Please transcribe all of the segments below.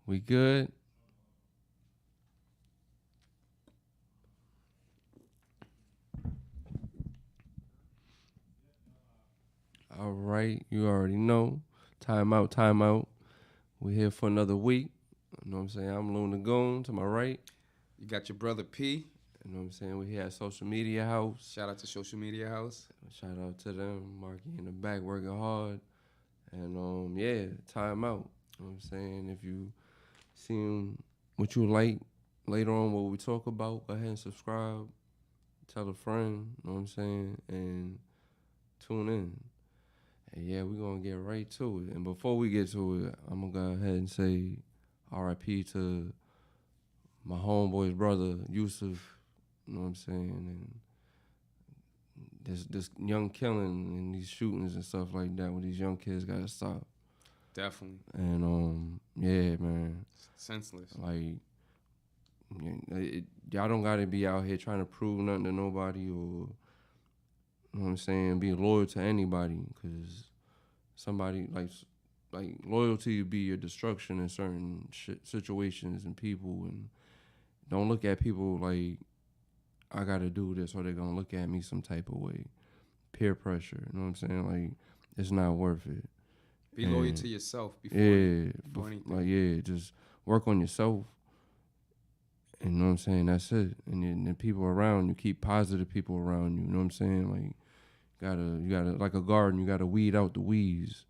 We good? All right, you already know. Timeout, timeout. We here for another week. You know what I'm saying? I'm Luna Goon to my right. You got your brother P. You know what I'm saying? We here at Social Media House. Shout out to Social Media House. Shout out to them. Marky in the back working hard. And yeah, timeout. You know what I'm saying? If you seen what you like later on what we talk about, go ahead and subscribe. Tell a friend, you know what I'm saying? And tune in. And yeah, we're going to get right to it. And before we get to it, I'm going to go ahead and say RIP to my homeboy's brother, Yusuf. You know what I'm saying? And this young killing and these shootings and stuff like that with these young kids got to stop. Definitely. And yeah, man. Senseless. Like, y'all don't got to be out here trying to prove nothing to nobody or, you know what I'm saying, be loyal to anybody, because somebody, like loyalty be your destruction in certain situations and people. And don't look at people like, I got to do this or they're going to look at me some type of way. Peer pressure, you know what I'm saying? Like, it's not worth it. Be loyal to yourself before anything. Like, yeah, just work on yourself. And you know what I'm saying? That's it. And then the people around you, keep positive people around you. You know what I'm saying? Like, you gotta like a garden, you gotta weed out the weeds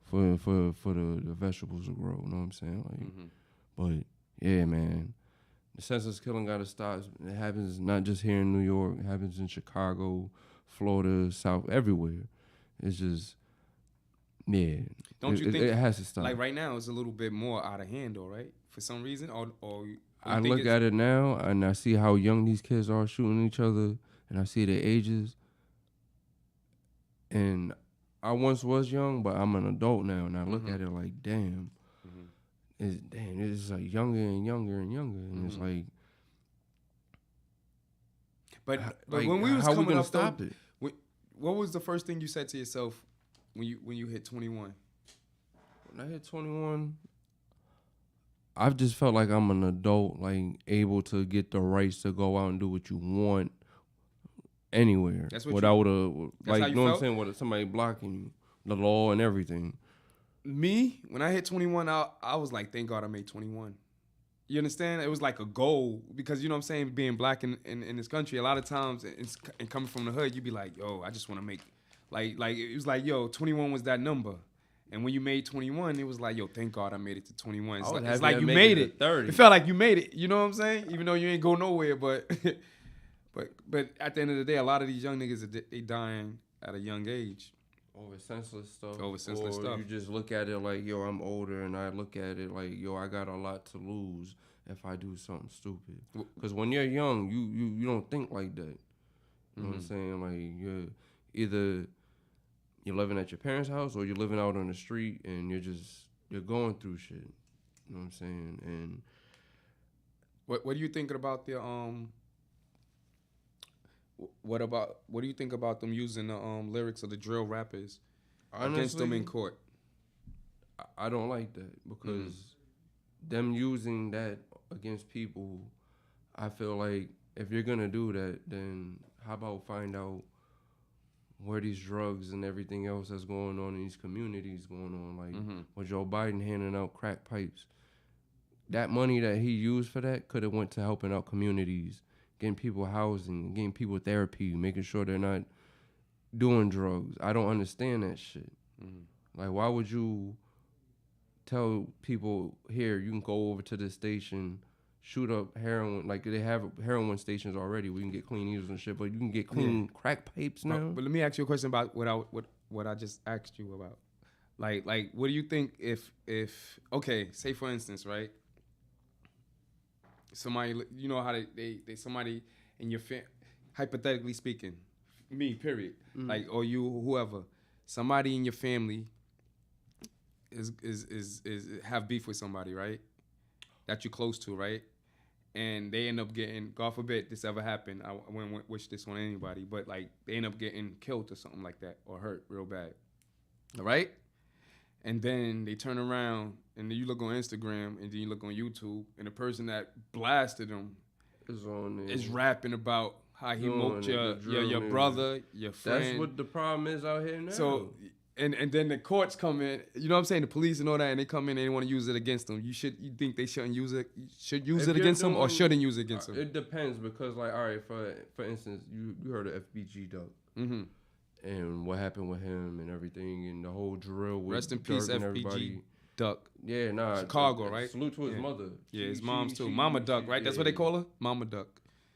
for the vegetables to grow. You know what I'm saying? Like, but yeah, man, the senseless killing gotta stop. It happens not just here in New York. It happens in Chicago, Florida, South, everywhere. It's just, yeah. Don't you think it has to stop? Like right now, it's a little bit more out of hand, though, right? For some reason, or I look at it now and I see how young these kids are shooting each other, and I see their ages. And I once was young, but I'm an adult now, and I look at it like, damn, it's like younger and younger and younger, and it's like, but like, when we was how coming we gonna up, stop though, it? What was the first thing you said to yourself when you hit 21? When I hit 21, I've just felt like I'm an adult, like able to get the rights to go out and do what you want anywhere. That's what without that's how you know what I'm felt? saying, with somebody blocking you, the law and everything. Me, when I hit 21, I was like, thank God I made 21. You understand? It was like a goal because, you know what I'm saying, being black in this country, a lot of times, and coming from the hood, you be like, yo, I just want to make, like it was like, yo, 21 was that number. And when you made 21, it was like, yo, thank God I made it to 21. It's like you made it. 30. It felt like you made it. You know what I'm saying? Even though you ain't go nowhere, but but at the end of the day, a lot of these young niggas, they dying at a young age. Over senseless stuff. Or you just look at it like, yo, I'm older, and I look at it like, yo, I got a lot to lose if I do something stupid. Because when you're young, you don't think like that. You know what I'm saying? Like, you're living at your parents' house or you're living out on the street and you're going through shit. You know what I'm saying? And what are you thinking about the what do you think about them using the lyrics of the drill rappers against them in court? I don't like that because them using that against people, I feel like if you're gonna do that, then how about find out where these drugs and everything else that's going on in these communities going on, like with Joe Biden handing out crack pipes. That money that he used for that could have went to helping out communities, getting people housing, getting people therapy, making sure they're not doing drugs. I don't understand that shit. Like, why would you tell people, here, you can go over to this station, shoot up heroin, like they have heroin stations already. We can get clean needles and shit, but you can get clean crack pipes now. But let me ask you a question about what I just asked you about. Like what do you think if okay, say for instance, right? Somebody, you know how they somebody in your hypothetically speaking, me, period, like, or you, whoever, somebody in your family is have beef with somebody, right? That you're close to, right? And they end up getting, God forbid this ever happened, I wouldn't wish this on anybody, but like they end up getting killed or something like that, or hurt real bad, all right? and then they turn around and then you look on Instagram and then you look on YouTube and the person that blasted them is rapping about how he moped your brother, your friend. That's what the problem is out here now. So, and then the courts come in, you know what I'm saying, the police and all that, and they come in and they want to use it against them. You think they shouldn't use it? Should use it against them or shouldn't use it against them? It depends because, like, all right, for instance, you heard of FBG Duck. Mm-hmm. And what happened with him and everything and the whole drill with Rest in peace, FBG everybody. Duck. Yeah, nah. Chicago, right? Salute to his mother. Yeah, his mom's too. Mama Duck, right? That's what they call her? Mama Duck.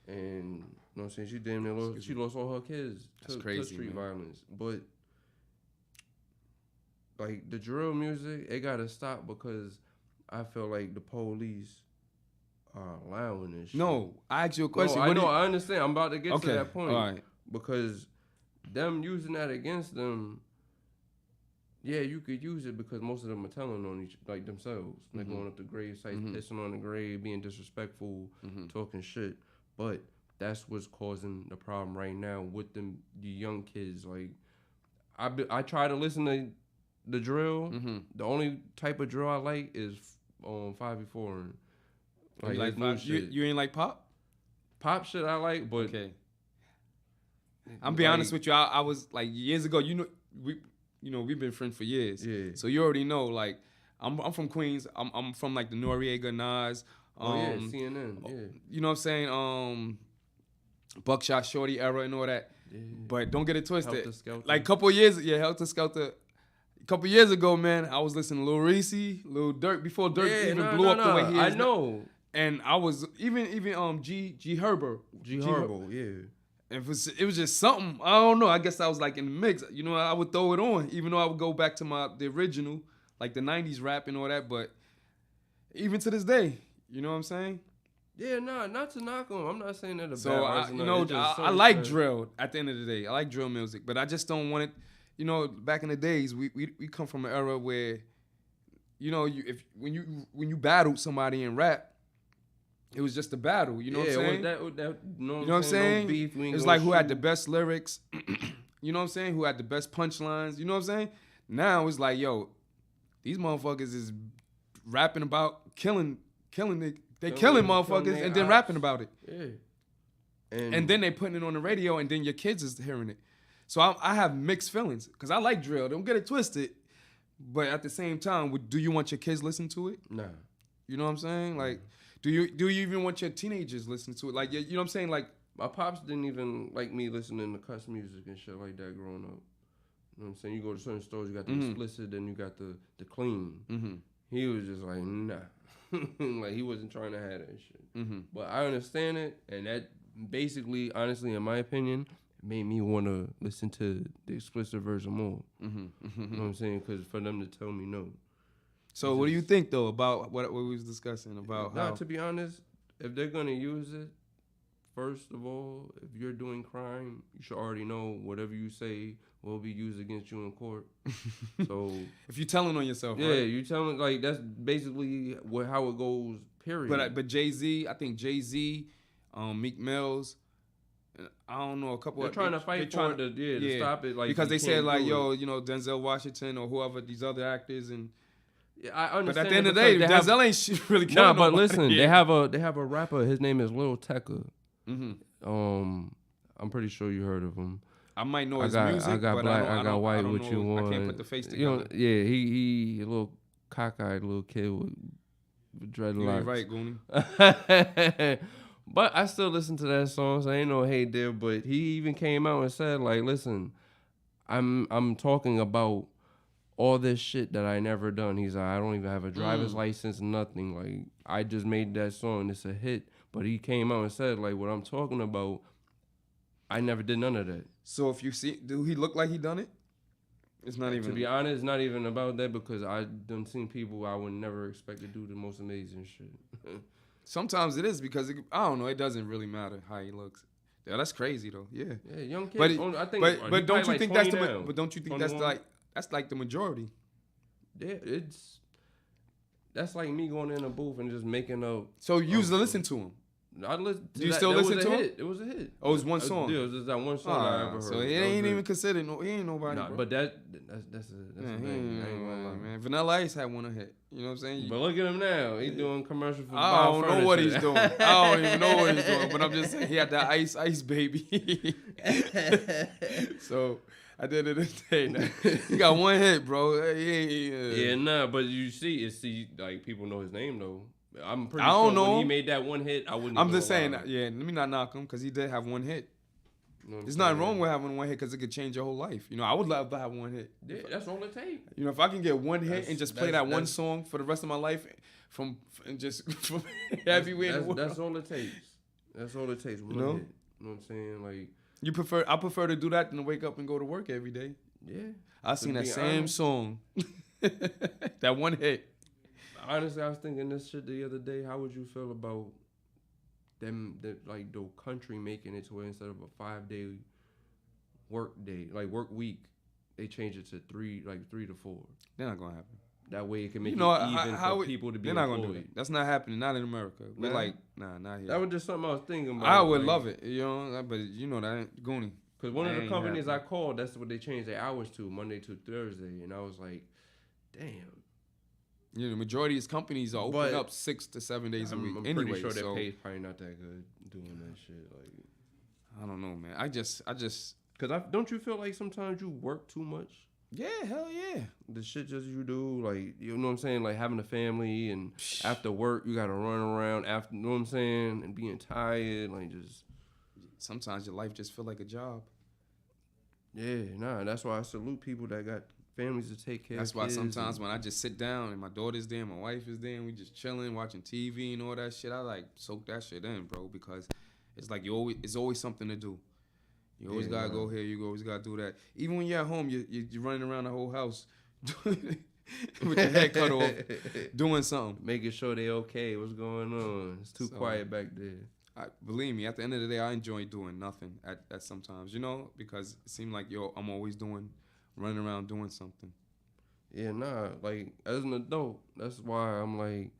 And, you know what I'm saying? She damn near lost all her kids to street violence. But, like, the drill music, it got to stop because I feel like the police are allowing this shit. No, I asked you a question. No, I understand. I'm about to get to that point. All right. Because them using that against them, yeah, you could use it because most of them are telling on themselves. They're going up the grave sites, pissing on the grave, being disrespectful, talking shit. But that's what's causing the problem right now with the young kids. Like, I try to listen to the drill. The only type of drill I like is 5v4. You ain't like pop? Pop shit I like, but okay. I'm be honest with you. I was like years ago. We've been friends for years. Yeah. So you already know. Like I'm from Queens. I'm from like the Noriega, Nas. CNN. Yeah. You know what I'm saying? Buckshot Shorty era and all that. Yeah. But don't get it twisted. Helter Skelter. Like Helter Skelter. A couple years ago, man, I was listening to Lil Reese, Lil Durk before Durk blew up the way he is. I know. And I was even G Herbo. G Herbo, yeah. It was just something, I don't know. I guess I was like in the mix. You know, I would throw it on, even though I would go back to the original, like the 90s rap and all that. But even to this day, you know what I'm saying? Yeah, not to knock on. I'm not saying that I like drill at the end of the day. I like drill music, but I just don't want it. You know, back in the days, we come from an era where, you know, when you battled somebody in rap, it was just a battle, you know what I'm saying? You know what I'm saying? No beef, it was like who had the best lyrics, you know what I'm saying? Who had the best punchlines, you know what I'm saying? Now it's like, yo, these motherfuckers is rapping about killing motherfuckers and then rapping about it. Yeah. And then they putting it on the radio and then your kids is hearing it. So I have mixed feelings because I like drill. Don't get it twisted. But at the same time, do you want your kids listen to it? Nah. You know what I'm saying? Like, do you even want your teenagers listening to it? Like, you know what I'm saying? Like, my pops didn't even like me listening to cuss music and shit like that growing up. You know what I'm saying? You go to certain stores, you got the explicit, then you got the clean. Mm-hmm. He was just like, nah. Like, he wasn't trying to have that shit. But I understand it, and that basically, honestly, in my opinion, made me want to listen to the explicit version more. You know what I'm saying? Because for them to tell me no. So what do you think, though, about what we was discussing about how... To be honest, if they're going to use it, first of all, if you're doing crime, you should already know whatever you say will be used against you in court. So if you're telling on yourself, yeah, right? you're telling, like, that's basically how it goes, period. But Jay-Z, I think Jay-Z, Meek Mills... I don't know, a couple they're trying to fight for it to stop it. Like, because they said, like, yo, you know, Denzel Washington or whoever, these other actors, and yeah, I understand. But at the end of the day, Denzel ain't really killing but listen, they have a rapper. His name is Lil Tecca. I'm pretty sure you heard of him. I might know his music. I got black, I got white. What you want? I can't put the face together. You know, yeah, he a little cockeyed little kid with dreadlocks. You ain't right, Goonie. But I still listen to that song, so ain't no hate there. But he even came out and said, like, listen, I'm talking about all this shit that I never done. He's like, I don't even have a driver's license, nothing. Like, I just made that song. It's a hit. But he came out and said, like, what I'm talking about, I never did none of that. So if you see, do he look like he done it? It's not even. To be honest, it's not even about that because I done seen people I would never expect to do the most amazing shit. Sometimes it is because I don't know. It doesn't really matter how he looks. Yeah, that's crazy though. Yeah. Yeah, young kids. But, I think. But don't you think that's the? But don't you think 21? that's like the majority? Yeah, that's like me going in a booth and just making up. So you used to listen to him. I listened to Do you that. still That listen was to a him? hit. It was a hit. Oh, it was one song. Yeah, it was just that one song I ever heard. So he ain't even considered. He ain't nobody. Nah, bro. but that's a thing. I ain't gonna lie. Man, Vanilla Ice had one hit. You know what I'm saying? But look at him now. He doing commercial for. I don't know what he's doing. I don't even know what he's doing. But I'm just saying he had that ice baby. So at the end of the day, nah, he got one hit, bro. Yeah, nah. But you see, like people know his name though. I'm pretty I don't sure know. when he made that one hit, I wouldn't. I'm just saying, yeah. Let me not knock him because he did have one hit. You know There's nothing wrong with having one hit because it could change your whole life. You know, I would love to have one hit. Yeah, that's all it takes. You know, if I can get one hit and just play that one song for the rest of my life, from everywhere in the world. That's all it takes. That's all it takes. One hit. You know what I'm saying? Like I prefer to do that than to wake up and go to work every day. Yeah, I seen that same song, that one hit. Honestly, I was thinking this shit the other day. How would you feel about the country making it to where instead of a 5-day work week, they change it to 3 to 4. They're not gonna happen. That way it can make it even for people to be they're employed. not gonna do that. That's not happening. Not in America. We're not here. That was just something I was thinking about. I would love it, you know, but you know that ain't Goonie. Because one of the companies I called, that's what they changed their hours to, Monday to Thursday, and I was like, damn. You know, the majority of these companies are opening up 6 to 7 days a week. I'm anyway, pretty sure so their pay's probably not that good doing that shit. Like, I don't know, man. I just. Cause don't you feel like sometimes you work too much? Yeah, hell yeah. The shit just you do, like, you know what I'm saying, like having a family and after work you gotta run around after, you know what I'm saying, and being tired, like just. Sometimes your life just feel like a job. Yeah, nah. That's why I salute people that got families to take care of. That's why sometimes when I just sit down and my daughter's there, my wife is there, and we just chilling, watching TV and all that shit, I like soak that shit in, bro, because it's like it's always something to do. You always gotta go here, you always gotta do that. Even when you're at home, you're running around the whole house with your head cut off, doing something. Making sure they okay, what's going on. It's too quiet back there. Believe me, at the end of the day, I enjoy doing nothing at sometimes, you know, because it seems like, I'm always running around doing something. Yeah, nah, like, as an adult, that's why I'm like,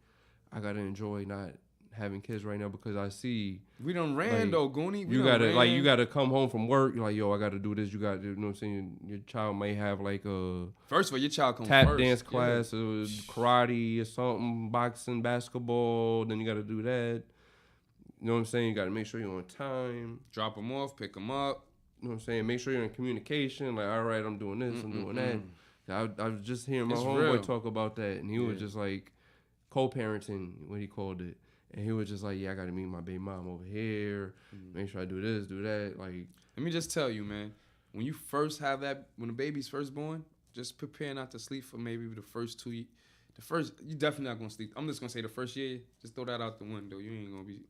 I gotta enjoy not having kids right now because I see. We done ran, though, Goonie. You gotta come home from work, you're like, yo, I gotta do this, you gotta do, you know what I'm saying? Your child may have like a. First of all, your child comes tap first. dance class, or karate or something, boxing, basketball, then you gotta do that. You know what I'm saying? You gotta make sure you're on time. Drop them off, pick them up. You know what I'm saying? Make sure you're in communication. Like, all right, I'm doing this, I'm doing that. I was just hearing my homeboy talk about that, and he was just like co-parenting, what he called it. And he was just like, yeah, I got to meet my baby mom over here. Make sure I do this, do that. Like, let me just tell you, man. When you first have that, when the baby's first born, just prepare not to sleep for maybe the first 2 years. You definitely not gonna sleep. I'm just gonna say the first year, just throw that out the window. You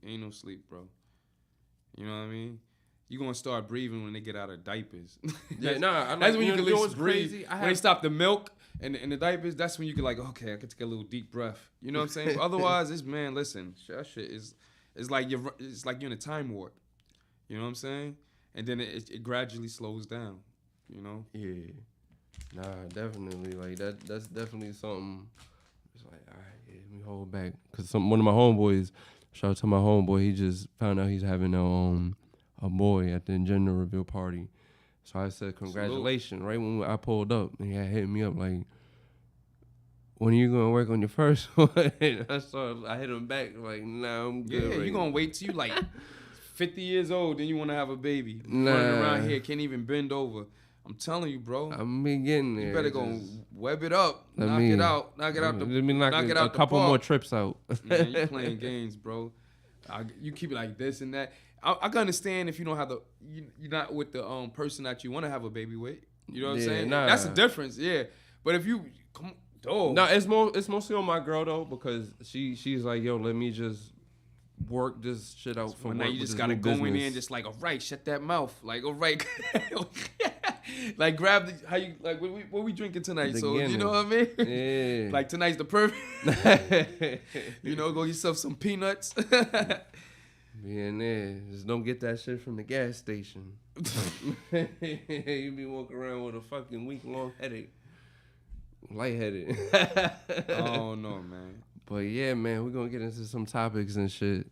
ain't no sleep, bro. You know what I mean? You gonna start breathing when they get out of diapers. That's when you can at least breathe. When they stop the milk and the diapers, that's when you can like, okay, I can take a little deep breath. You know what I'm saying? But otherwise, listen, that shit it's like you're in a time warp. You know what I'm saying? And then it gradually slows down. You know? Yeah. Nah, definitely. Like that's definitely something. It's like, all right, yeah, let me hold back. Cause one of my homeboys, shout out to my homeboy, he just found out he's having a boy at the gender reveal party. So I said, congratulations. Right when I pulled up, and he had hit me up like, when are you gonna work on your first one? I hit him back like, nah, I'm good. Yeah, you gonna wait till you like 50 years old, then you wanna have a baby. Nah. Running around here, can't even bend over. I'm telling you, bro. I'm getting there. You better go web it up, knock it out. Let me knock a couple more trips out. Man, you playing games, bro. You keep it like this and that. I can understand if you don't have you're not with the person that you want to have a baby with. You know what I'm saying? Nah. That's the difference, yeah. But if you come, dog. No, it's mostly on my girl though because she's like, yo, let me just work this shit out for now you just gotta go in there and just like, all right, shut that mouth, like, all right, like grab the what we drinking tonight? So you know what I mean? Yeah. Like tonight's the perfect. You know, go yourself some peanuts. Being there, just don't get that shit from the gas station. You be walking around with a fucking week-long headache, lightheaded. Oh no, man. But yeah, man, we're gonna get into some topics and shit.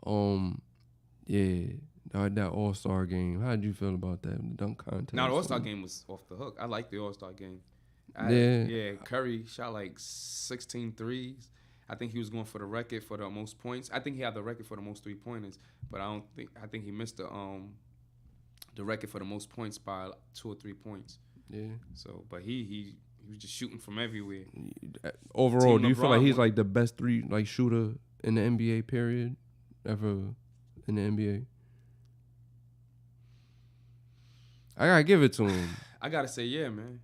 Yeah, that All-Star game. How did you feel about that? The dunk contest. Now the All-Star game was off the hook. I like the All-Star game. Yeah. Curry shot like 16 threes. I think he was going for the record for the most points. I think he had the record for the most 3-pointers, but I think he missed the record for the most points by 2 or 3 points. Yeah. So, but he was just shooting from everywhere. Overall, Team do you feel LeBron like he's won. like the best shooter in the NBA period ever in the NBA? I gotta give it to him. I gotta say, yeah, man.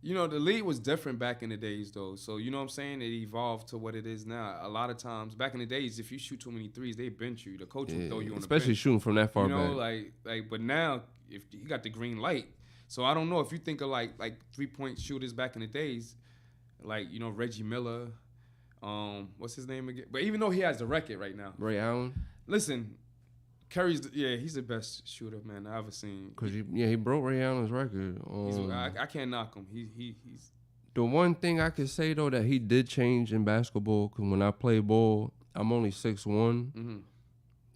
The league was different back in the days, though. So you know what I'm saying? It evolved to what it is now. A lot of times, back in the days, if you shoot too many threes, they bench you. The coach will throw you on the especially bench. shooting from that far back. Like, but now if you got the green light, so I don't know if you think of like 3-point shooters back in the days, like Reggie Miller, what's his name again? But even though he has the record right now, Ray Allen. Listen. Curry's, he's the best shooter, man, I've ever seen. Cause he broke Ray Allen's record. I can't knock him. He's the one thing I could say though that he did change in basketball. Cause when I play ball, I'm only 6'1",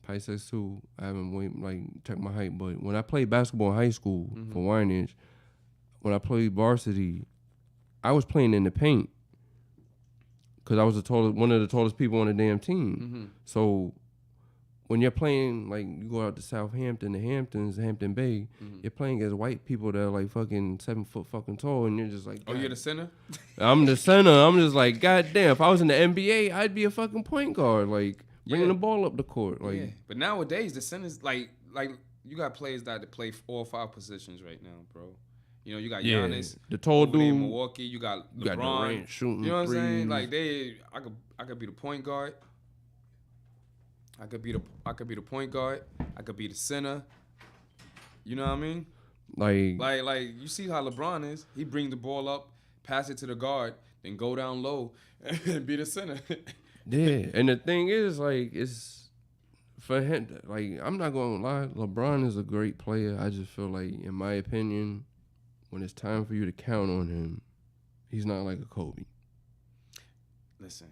probably 6'2". I haven't checked my height, but when I played basketball in high school for Winage, when I played varsity, I was playing in the paint. Cause I was one of the tallest people on the damn team. So when you're playing, you go out to Southampton, the Hamptons, Hampton Bay, you're playing against white people that are fucking 7 foot fucking tall, and you're just like, oh, you're the center? I'm the center. I'm just like, goddamn, if I was in the NBA, I'd be a fucking point guard, bringing the ball up the court. But nowadays, the centers, like you got players that play 4 or 5 positions right now, bro. You got Giannis, the tall dude in Milwaukee. You got LeBron, Durant shooting. You know what threes. I'm saying? I could be the point guard. I could be the point guard. I could be the center. You know what I mean? Like you see how LeBron is. He bring the ball up, pass it to the guard, then go down low and be the center. Yeah, and the thing is, it's for him. I'm not gonna lie, LeBron is a great player. I just feel like, in my opinion, when it's time for you to count on him, he's not like a Kobe. Listen.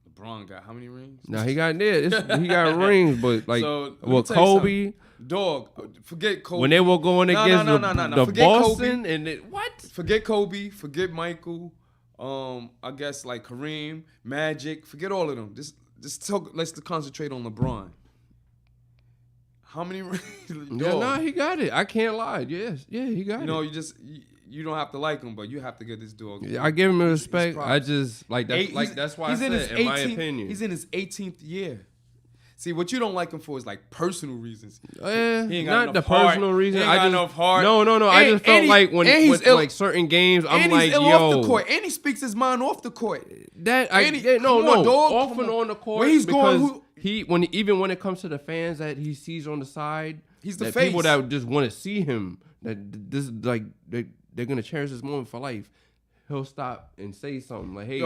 LeBron got how many rings? Nah, he got he got rings, but Kobe, dog, forget Kobe. When they were going against the Boston Kobe. and what? Forget Kobe, forget Michael. I guess Kareem, Magic, forget all of them. Let's concentrate on LeBron. How many rings? He got it. I can't lie. Yes, he got it. You don't have to like him, but you have to get this dog. I give him respect. I just that's why I said, in my opinion, he's in his 18th year. See, what you don't like him for is personal reasons. He ain't got not the heart. personal reason. He ain't got enough heart. No. I just felt when certain games, I'm like, yo, off the court, and he speaks his mind off the court. Off and on the court. Where he's going, even when it comes to the fans that he sees on the side, he's the face. People that just want to see him, that this they're gonna cherish this moment for life. He'll stop and say something like, "Hey,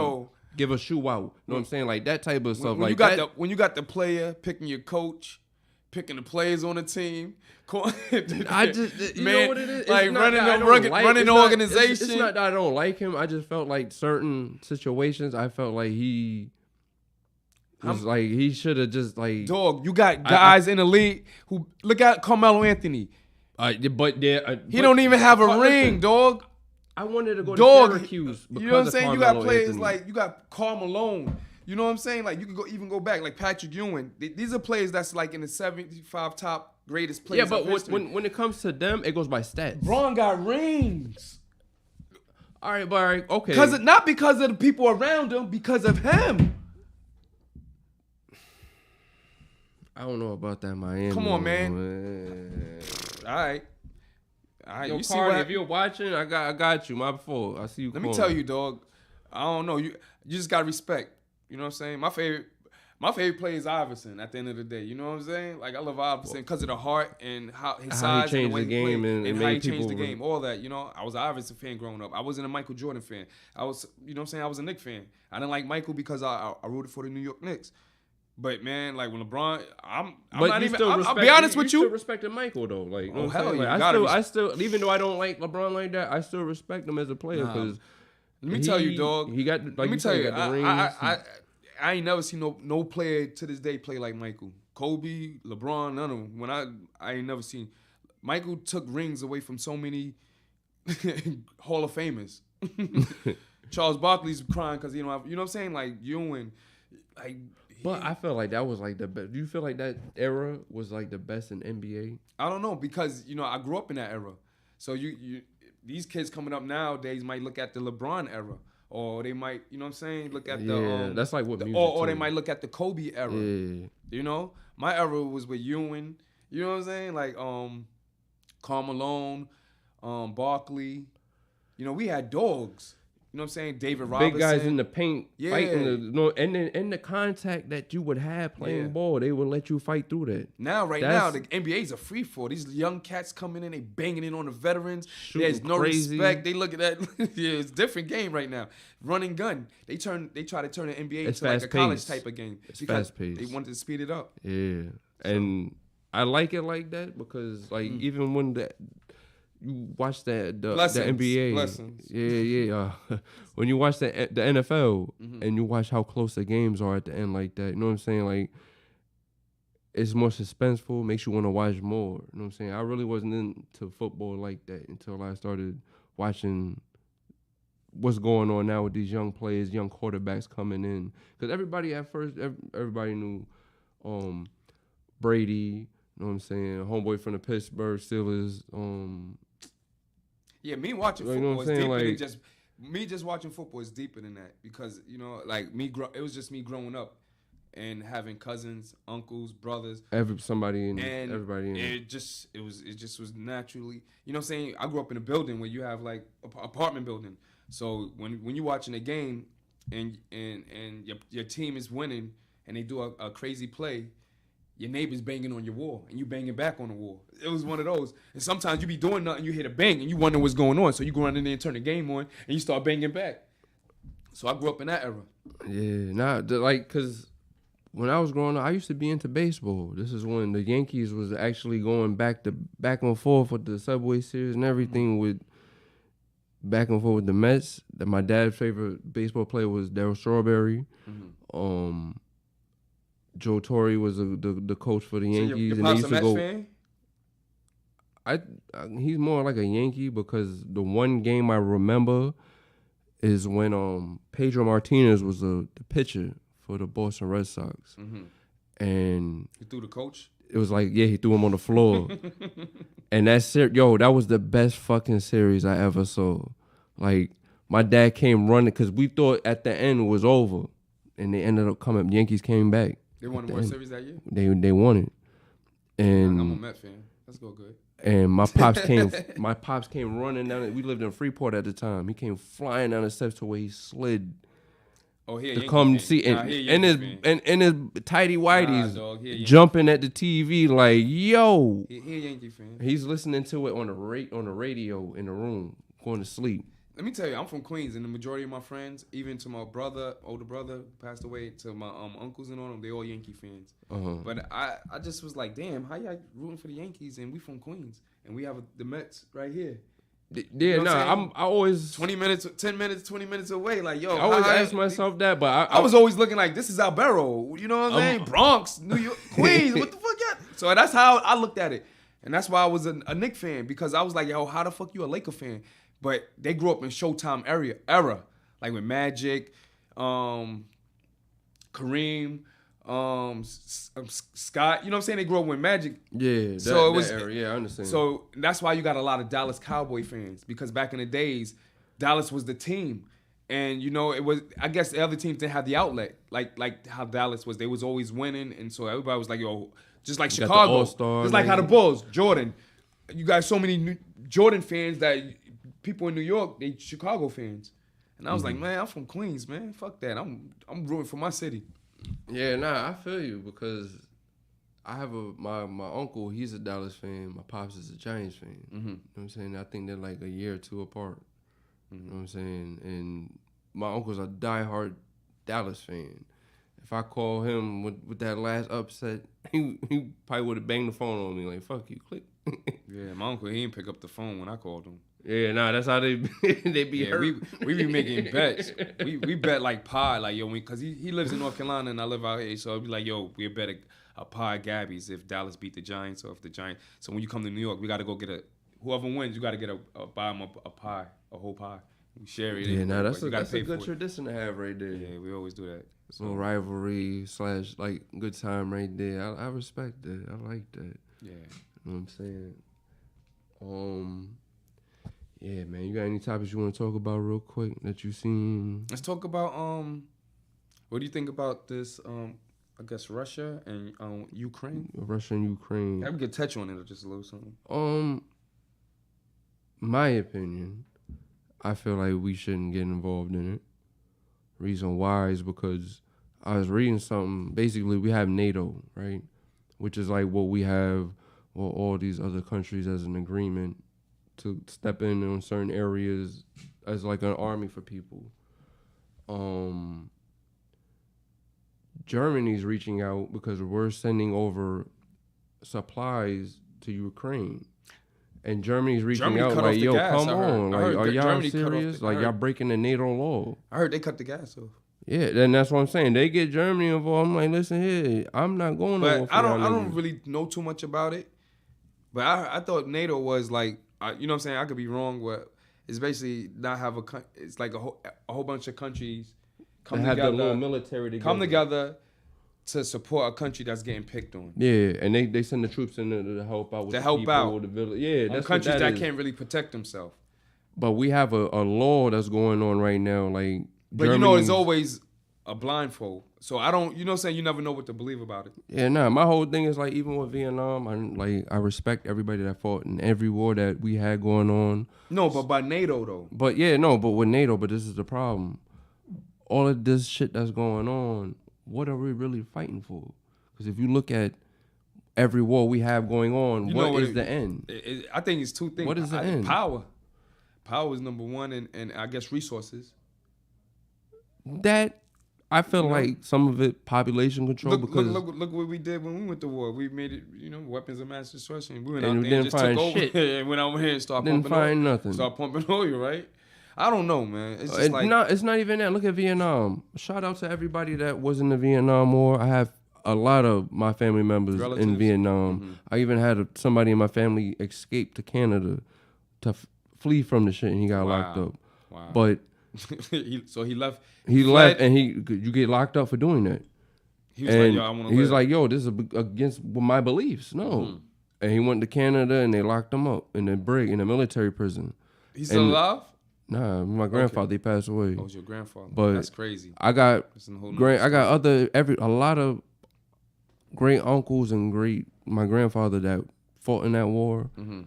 give a shoe out." You know what I'm saying? That type of stuff. When you got the player picking your coach, picking the players on the team. I just know what it is. Running the organization. It's not that I don't like him. I just felt like certain situations, I felt like he was he should have just Dog, you got guys in the league who look at Carmelo Anthony. He don't even have a ring, dog. I wanted to go to Syracuse. You know what I'm saying? You got players Anthony. you got Karl Malone. You know what I'm saying? You can even go back Patrick Ewing. These are players that's in the 75 top greatest players. Yeah, but when it comes to them, it goes by stats. Braun got rings. All right, okay. Not because of the people around him, because of him. I don't know about that Miami. Come on, man. All right. Yo, you Cardi, if you're watching, I got you. My fault. I see you. Let me tell you, dog. I don't know. You just got respect. You know what I'm saying? My favorite player is Iverson. At the end of the day, you know what I'm saying? I love Iverson because of the heart and how his size he changed and the way the game and how he changed the people game. All that. I was an Iverson fan growing up. I wasn't a Michael Jordan fan. I was, you know what I'm saying? I was a Knicks fan. I didn't like Michael because I rooted for the New York Knicks. But man, when LeBron, I'll be honest with you. You still respected Michael though, hell yeah. I still, even though I don't like LeBron like that, I still respect him as a player because. Let me tell you, dog. He got. Let me tell you, I I ain't never seen no player to this day play like Michael. Kobe, LeBron, none of them. When I ain't never seen. Michael took rings away from so many Hall of Famers. Charles Barkley's crying because he don't have, you know what I'm saying? Like Ewing, like. But I feel like that was like the best. Do you feel like that era was like the best in NBA? I don't know because I grew up in that era. So these kids coming up nowadays might look at the LeBron era, or they might, you know what I'm saying, look at that's like what music or too. they might look at the Kobe era. Yeah. My era was with Ewing. You know what I'm saying? Like Karl Malone, Barkley. We had dogs. You know what I'm saying? David Robinson. Big guys in the paint fighting. And the contact that you would have playing ball, they would let you fight through that. Now, now, the NBA's a free for these young cats coming in, they banging in on the veterans. There's no respect. They look at that. It's a different game right now. Run and gun. They try to turn the NBA into like a college type of game. It's fast paced. They wanted to speed it up. Yeah. And I like it like that because like even when you watch the NBA. Blessings. Yeah. When you watch the NFL and you watch how close the games are at the end like that, you know what I'm saying? Like, it's more suspenseful, makes you want to watch more. You know what I'm saying? I really wasn't into football like that until I started watching what's going on now with these young players, young quarterbacks coming in. Because everybody at first, everybody knew Brady, you know what I'm saying? Homeboy from the Pittsburgh Steelers, Yeah, me watching football is deeper than just me. Just watching football is deeper than that because like me, it was just me growing up and having cousins, uncles, brothers, everybody in it. It just was naturally. You know what I'm saying? I grew up in a building where you have like apartment building. So when you're watching a game and your team is winning and they do a crazy play, your neighbor's banging on your wall and you banging back on the wall. It was one of those. And sometimes you be doing nothing, you hear a bang and you wonder what's going on. So you go run in there and turn the game on and you start banging back. So I grew up in that era. Yeah, because when I was growing up, I used to be into baseball. This is when the Yankees was actually going back and forth with the Subway Series and everything with back and forth with the Mets. That my dad's favorite baseball player was Darryl Strawberry. Joe Torre was the coach for the Yankees. Your pop's a Mets fan? He's more like a Yankee because the one game I remember is when Pedro Martinez was the pitcher for the Boston Red Sox. And he threw the coach? It was like, he threw him on the floor. And that was the best fucking series I ever saw. Like, my dad came running because we thought at the end it was over. And they ended up coming. Yankees came back. They won the World Series that year? They won it. And I'm a Met fan. Let's go good. And my pops came running down. We lived in Freeport at the time. He came flying down the steps to where he slid. Oh, to come see in his tighty whities jumping at the TV like, yo. He a Yankee fan. He's listening to it on the radio in the room, going to sleep. Let me tell you, I'm from Queens, and the majority of my friends, even to my older brother, passed away, to my uncles and all them, they all Yankee fans. But I just was like, damn, how y'all rooting for the Yankees, and we from Queens, and we have the Mets right here. Yeah, I always 10 minutes, 20 minutes away. Like, yo, I always ask myself that, but I was always looking like, this is Albero. You know what I'm saying? Bronx, New York, Queens. What the fuck? So that's how I looked at it, and that's why I was a Knicks fan, because I was like, yo, how the fuck you a Laker fan? But they grew up in Showtime era, like with Magic, Kareem, Scott. You know what I'm saying? They grew up with Magic. Yeah, that era. Yeah, I understand. So that's why you got a lot of Dallas Cowboy fans, because back in the days, Dallas was the team. And, it was, I guess the other teams didn't have the outlet, like how Dallas was. They was always winning. And so everybody was like, yo, just like Chicago. Just like how the Bulls, Jordan. You got so many Jordan fans that people in New York, they Chicago fans. And I was like, man, I'm from Queens, man. Fuck that. I'm rooting for my city. Yeah, I feel you, because I have my uncle, he's a Dallas fan. My pops is a Giants fan. You know what I'm saying? I think they're like a year or two apart. You know what I'm saying? And my uncle's a diehard Dallas fan. If I call him with that last upset, he probably would have banged the phone on me like, fuck you, click. Yeah, my uncle, he didn't pick up the phone when I called him. Yeah, nah, that's how they they be Yeah, hurt. we be making bets. We bet like pie, like yo, because he lives in North Carolina and I live out here, so it'd be like yo, we bet a pie at Gabby's if Dallas beat the Giants or if the Giants. So when you come to New York, we got to go get whoever wins, you got to get buy them a pie, a whole pie. We share it. Yeah, nah, that's a pay good tradition to have right there. Yeah, we always do that. So little rivalry / like good time right there. I respect that. I like that. Yeah. You know what I'm saying? Yeah, man. You got any topics you want to talk about real quick that you seen? Let's talk about what do you think about this? I guess Russia and Ukraine. Russia and Ukraine. I could touch on it just a little something. My opinion, I feel like we shouldn't get involved in it. Reason why is because I was reading something. Basically, we have NATO, right? Which is like what we have with all these other countries as an agreement to step in on certain areas as like an army for people. Germany's reaching out because we're sending over supplies to Ukraine. And Germany's reaching out like, yo, come on. Like, are y'all serious? Like, y'all breaking the NATO law. I heard they cut the gas off. Yeah, then that's what I'm saying. They get Germany involved. I'm like, listen here, I'm not going over. But I don't really know too much about it. But I thought NATO was like, you know what I'm saying? I could be wrong. But it's basically not have it's like a whole bunch of countries come together. Have the little military together. Come together to support a country that's getting picked on. Yeah, and they send the troops in there to help out with the people, the village. Yeah, that's countries that can't really protect themselves. But we have a law that's going on right now, like. But Germany, you know, it's always a blindfold. So I don't, you know what I'm saying? You never know what to believe about it. Yeah, nah. My whole thing is like, even with Vietnam, I respect everybody that fought in every war that we had going on. No, but by NATO though. But yeah, no, but with NATO, but this is the problem. All of this shit that's going on, what are we really fighting for? Because if you look at every war we have going on, what is the end? I think it's two things. What is the end? Power. Power is number one, and I guess resources. That I feel like some of it population control because look what we did when we went to war. We made it, weapons of mass destruction. We went out there and just took over. Shit. And went out here and started pumping nothing. Start pumping oil, right? I don't know, man. It's just it's not even that. Look at Vietnam. Shout out to everybody that was in the Vietnam War. I have a lot of my family members in Vietnam. Mm-hmm. I even had somebody in my family escape to Canada to flee from the shit, and he got locked up. Wow. But so he left. He left, and you get locked up for doing that. He was like, yo, I want to live. He was like, yo, this is against my beliefs. No. Mm-hmm. And he went to Canada, and they locked him up in a military prison. He's still alive? Nah, my grandfather, he passed away. Oh, it's your grandfather. But that's crazy. I got a lot of great uncles and my grandfather that fought in that war. Mm-hmm.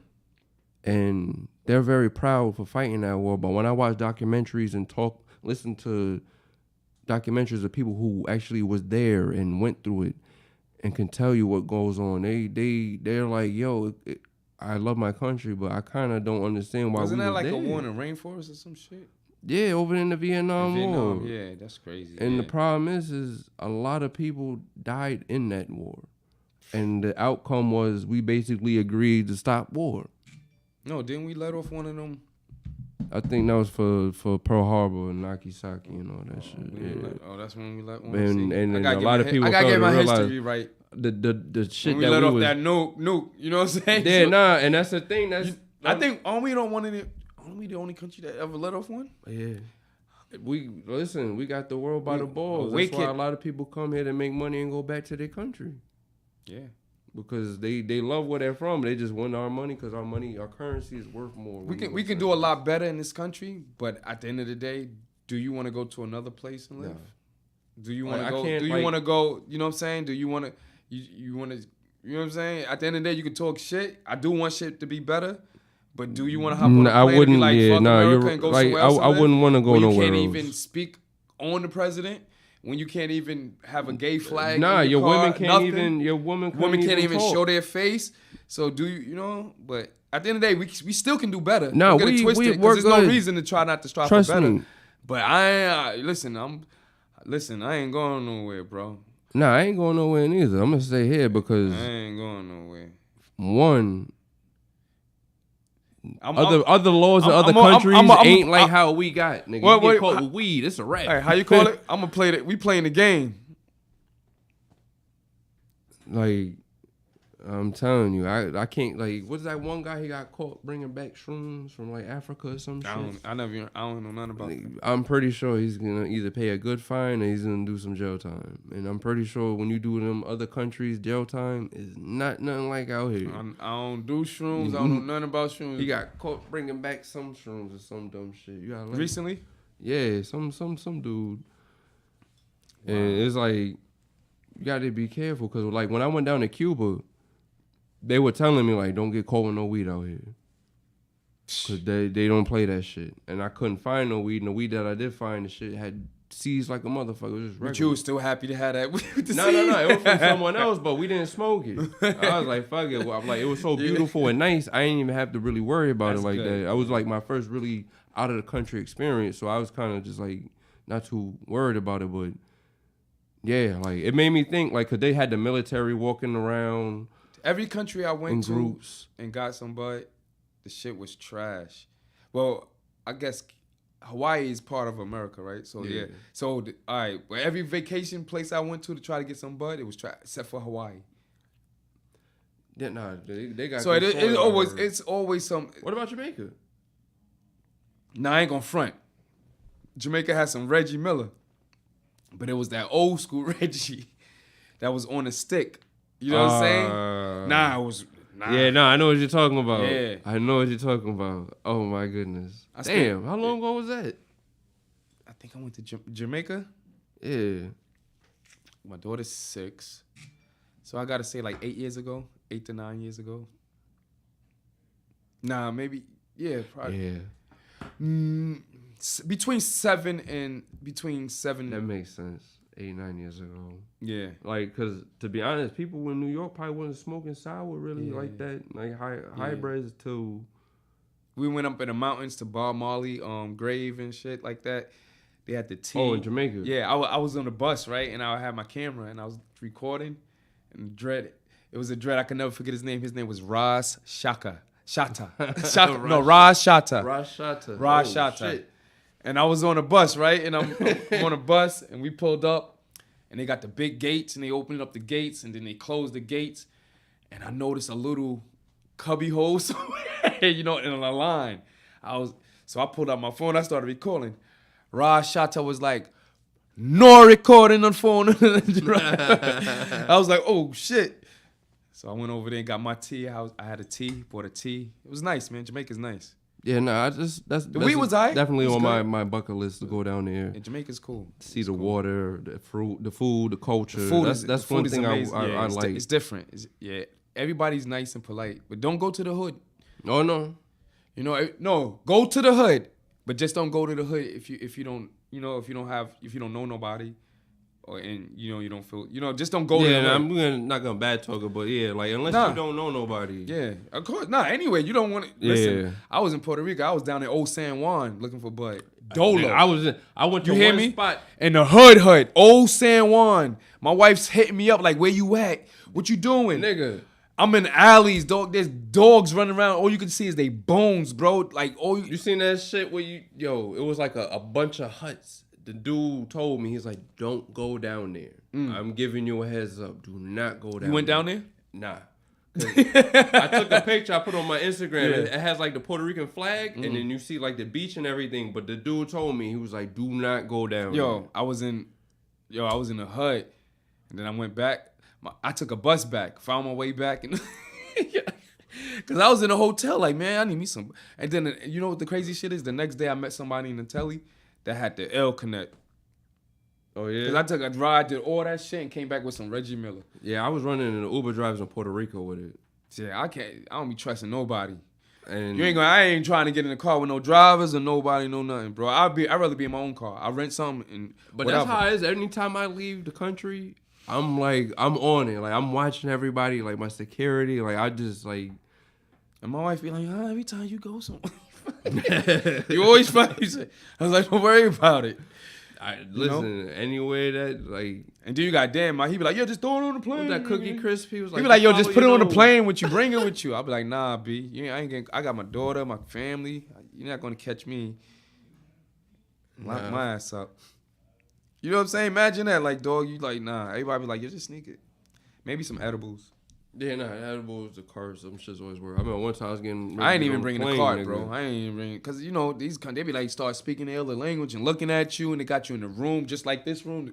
And they're very proud for fighting that war. But when I watch documentaries and listen to documentaries of people who actually was there and went through it and can tell you what goes on, they're like, yo, I love my country, but I kind of don't understand why. Wasn't that like there. A war in the rainforest or some shit? Yeah, over in the Vietnam War. Yeah, that's crazy. And the problem is a lot of people died in that war. And the outcome was we basically agreed to stop war. No, didn't we let off one of them? I think that was for Pearl Harbor and Nagasaki and all that shit. Yeah. That's when we let one. And a lot of people I gotta get my realize history right. The shit when we let off that nuke, you know what I'm saying? Yeah, nah, and that's the thing. I think aren't we the only country that ever let off one? Yeah. We got the world by the balls. That's why a lot of people come here to make money and go back to their country. Yeah. Because they love where they're from. They just want our money because our currency is worth more. We can do a lot better in this country, but at the end of the day, do you want to go to another place and live? No. Do you want to go? Do you want to go? You know what I'm saying? Do you want to? You want to? You know what I'm saying? At the end of the day, you can talk shit. I do want shit to be better, but do you want to hop on a plane and be like, fuck America and go somewhere else? I wouldn't want to go nowhere else. You can't even speak on the president. When you can't even have a gay flag, your women can't nothing. Your women can't even talk. show their face. So do you know? But at the end of the day, we still can do better. No, we're good. There's no reason to try not to strive for better. Me. But I ain't going nowhere, bro. Nah, I ain't going nowhere neither. I'm gonna stay here because I ain't going nowhere. One, other laws in other countries ain't like how we got, nigga. You get caught with weed, it's a wrap. Hey, how you call it? I'm gonna play it. We playing the game. Like, I'm telling you, I can't, like, what's that one guy he got caught bringing back shrooms from, like, Africa or some shit? I don't know nothing about that. I'm pretty sure he's going to either pay a good fine or he's going to do some jail time. And I'm pretty sure when you do them other countries, jail time is not nothing like out here. I don't do shrooms. I don't know nothing about shrooms. He got caught bringing back some shrooms or some dumb shit. You got recently? Yeah, some dude. Wow. And it's like, you got to be careful because, like, when I went down to Cuba, they were telling me, like, don't get caught with no weed out here. Because they don't play that shit. And I couldn't find no weed. And the weed that I did find, the shit had seeds like a motherfucker. It was just regular. But you was still happy to have that weed with the No. It was from someone else, but we didn't smoke it. I was like, fuck it. I'm like, it was so beautiful and nice. I didn't even have to really worry about it like that. I was like my first really out of the country experience. So I was kind of just like not too worried about it. But yeah, like it made me think, like, because they had the military walking around. Every country I went to and got some bud, the shit was trash. Well, I guess Hawaii is part of America, right? So yeah. So all right, well, every vacation place I went to try to get some bud, it was trash, except for Hawaii. Yeah, nah, they got. So it's always some. What about Jamaica? Nah, I ain't gonna front. Jamaica has some Reggie Miller, but it was that old school Reggie that was on a stick. You know what I'm saying? Yeah, I know what you're talking about. Yeah. I know what you're talking about. Oh, my goodness. Damn, how long ago was that? I think I went to Jamaica. Yeah. My daughter's 6. So I got to say like 8 to 9 years ago. Nah, maybe, yeah, probably. Yeah. Between 7. That makes sense. 8, 9 years ago. Yeah. Like, because to be honest, people in New York probably wasn't smoking sour really like that. Like, hybrids too. We went up in the mountains to Bob Marley, grave and shit like that. They had the tea. Oh, in Jamaica? Yeah, I was on the bus, right? And I had my camera and I was recording. And it was a dread. I can never forget his name. His name was Ras Shata. Ras Shata. Shit. And I was on a bus, right? And I'm on a bus, and we pulled up, and they got the big gates, and they opened up the gates, and then they closed the gates, and I noticed a little cubby hole somewhere, in a line. So I pulled out my phone, I started recording. Raj Shata was like, no recording on phone. I was like, oh, shit. So I went over there and got my tea. I had a tea, bought a tea. It was nice, man. Jamaica's nice. Yeah, that's weed was aight. Definitely on my bucket list to go down there. And Jamaica's cool. See the water, the fruit, the food, the culture. That's one thing I like. It's different. Everybody's nice and polite, but don't go to the hood. Oh no. No, go to the hood, but just don't go to the hood if you don't know nobody. You don't feel, just don't go there. Yeah, I'm not gonna bad talk it, but yeah, like unless you don't know nobody. Yeah, of course. Anyway, you don't want to. Listen, I was in Puerto Rico. I was down in Old San Juan looking for bud. Dolo. I went to one me? Spot. In the hood. Old San Juan. My wife's hitting me up like, where you at? What you doing? Nigga. I'm in alleys, dog. There's dogs running around. All you can see is they bones, bro. Like, you seen that shit where it was like a bunch of huts. The dude told me, he's like, don't go down there. I'm giving you a heads up. Do not go down there. You went down there? Nah. I took a picture I put on my Instagram. Yeah. It has like the Puerto Rican flag, and then you see like the beach and everything. But the dude told me, he was like, do not go down there. I was in the hut, and then I went back. I took a bus back, found my way back, and because I was in a hotel, like, man, I need me some. And then, you know what the crazy shit is? The next day I met somebody in the telly that had the L Connect. Oh, yeah? Because I took a ride, did all that shit, and came back with some Reggie Miller. Yeah, I was running in the Uber drivers in Puerto Rico with it. Yeah, I don't be trusting nobody. And I ain't trying to get in the car with no drivers or nobody, no nothing, bro. I'd rather be in my own car. I rent something But whatever. That's how it is. Anytime I leave the country, I'm on it. Like, I'm watching everybody, like my security. Like, I just like. And my wife be like, every time you go somewhere. You always find. I was like, don't worry about it. Listen, anywhere that like, and then you got Dan, he be like, yeah, just throw it on the plane. That Cookie Crisp, he was like, he be like, yo, just put it on the plane with you, bring it with you. I'll be like, nah, B, I got my daughter, my family. You're not gonna catch me. Lock my ass up. You know what I'm saying? Imagine that, like, dog. You like, nah. Everybody be like, you just sneak it. Maybe some edibles. Yeah, edibles, the cards, some shit's always work. I remember one time I was getting. I ain't even bringing the card, bro. I ain't even bringing, cause you know these they be like start speaking the other language and looking at you, and they got you in the room just like this room.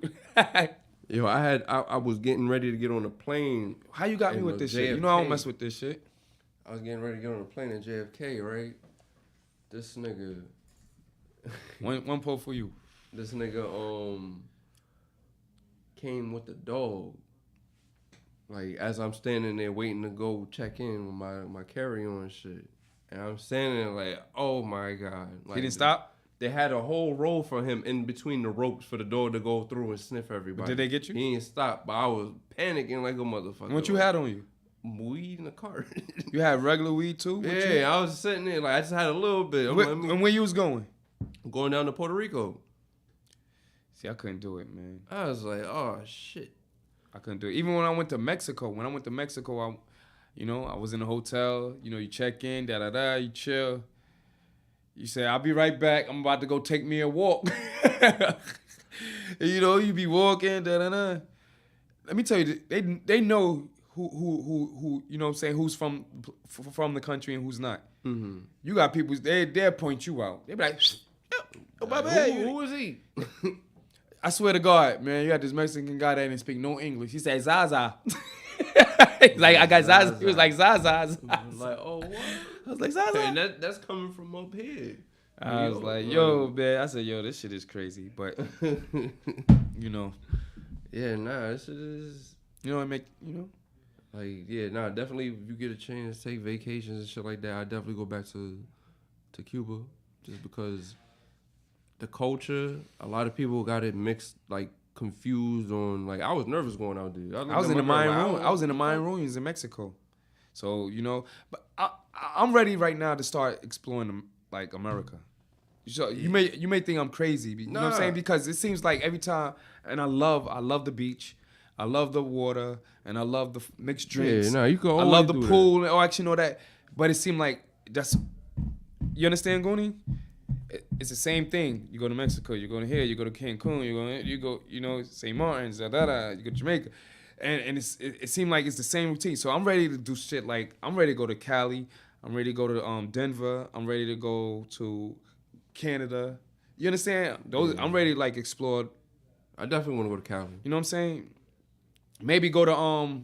Yo, I was getting ready to get on a plane. How you got me with this shit? You know I don't mess with this shit. I was getting ready to get on a plane at JFK, right? This nigga. one pull for you. This nigga came with the dog. Like, as I'm standing there waiting to go check in with my carry-on shit. And I'm standing there like, oh, my God. Like, he didn't stop? They had a whole row for him in between the ropes for the dog to go through and sniff everybody. But did they get you? He didn't stop, but I was panicking like a motherfucker. What you had on you? Weed in the cart. You had regular weed, too? Yeah, I was sitting there. Like, I just had a little bit. And where you was going? Going down to Puerto Rico. See, I couldn't do it, man. I was like, oh, shit. I couldn't do it. Even when I went to Mexico. I was in a hotel. You know, you check in, you chill. You say, I'll be right back. I'm about to go take me a walk. You know, you be walking, Let me tell you, they know who you know what I'm saying, who's from the country and who's not. Mm-hmm. You got people, they'll point you out. They be like, who is he? I swear to God, man, you got this Mexican guy that didn't speak no English. He said Zaza. Like, I got Zaza. He was like Zaza. I was like, oh, what? I was like, Zaza. And that's coming from up here. I was like, yo, man. I said, yo, this shit is crazy. But, you know. Yeah, this shit is. You know, Like, yeah, definitely if you get a chance to take vacations and shit like that, I definitely go back to Cuba just because the culture, a lot of people got it mixed, like, confused on, like, I was nervous going out there. I was in the Mayan room. I was in the Mayan ruins in Mexico. So, you know, but I'm ready right now to start exploring, like, America. So you may think I'm crazy, you know what I'm saying? Because it seems like every time, and I love the beach, I love the water, and I love the mixed drinks. Yeah, you can always I love the do pool and action and all that. But it seemed like you understand, Goonie? It's the same thing. You go to Mexico, you go to here, you go to Cancun, you go, you know, St. Martin's, you go to Jamaica. And it seemed like it's the same routine. So I'm ready to do shit like, I'm ready to go to Cali. I'm ready to go to Denver. I'm ready to go to Canada. You understand? I'm ready to, like, explore. I definitely want to go to Cali. You know what I'm saying? Maybe go to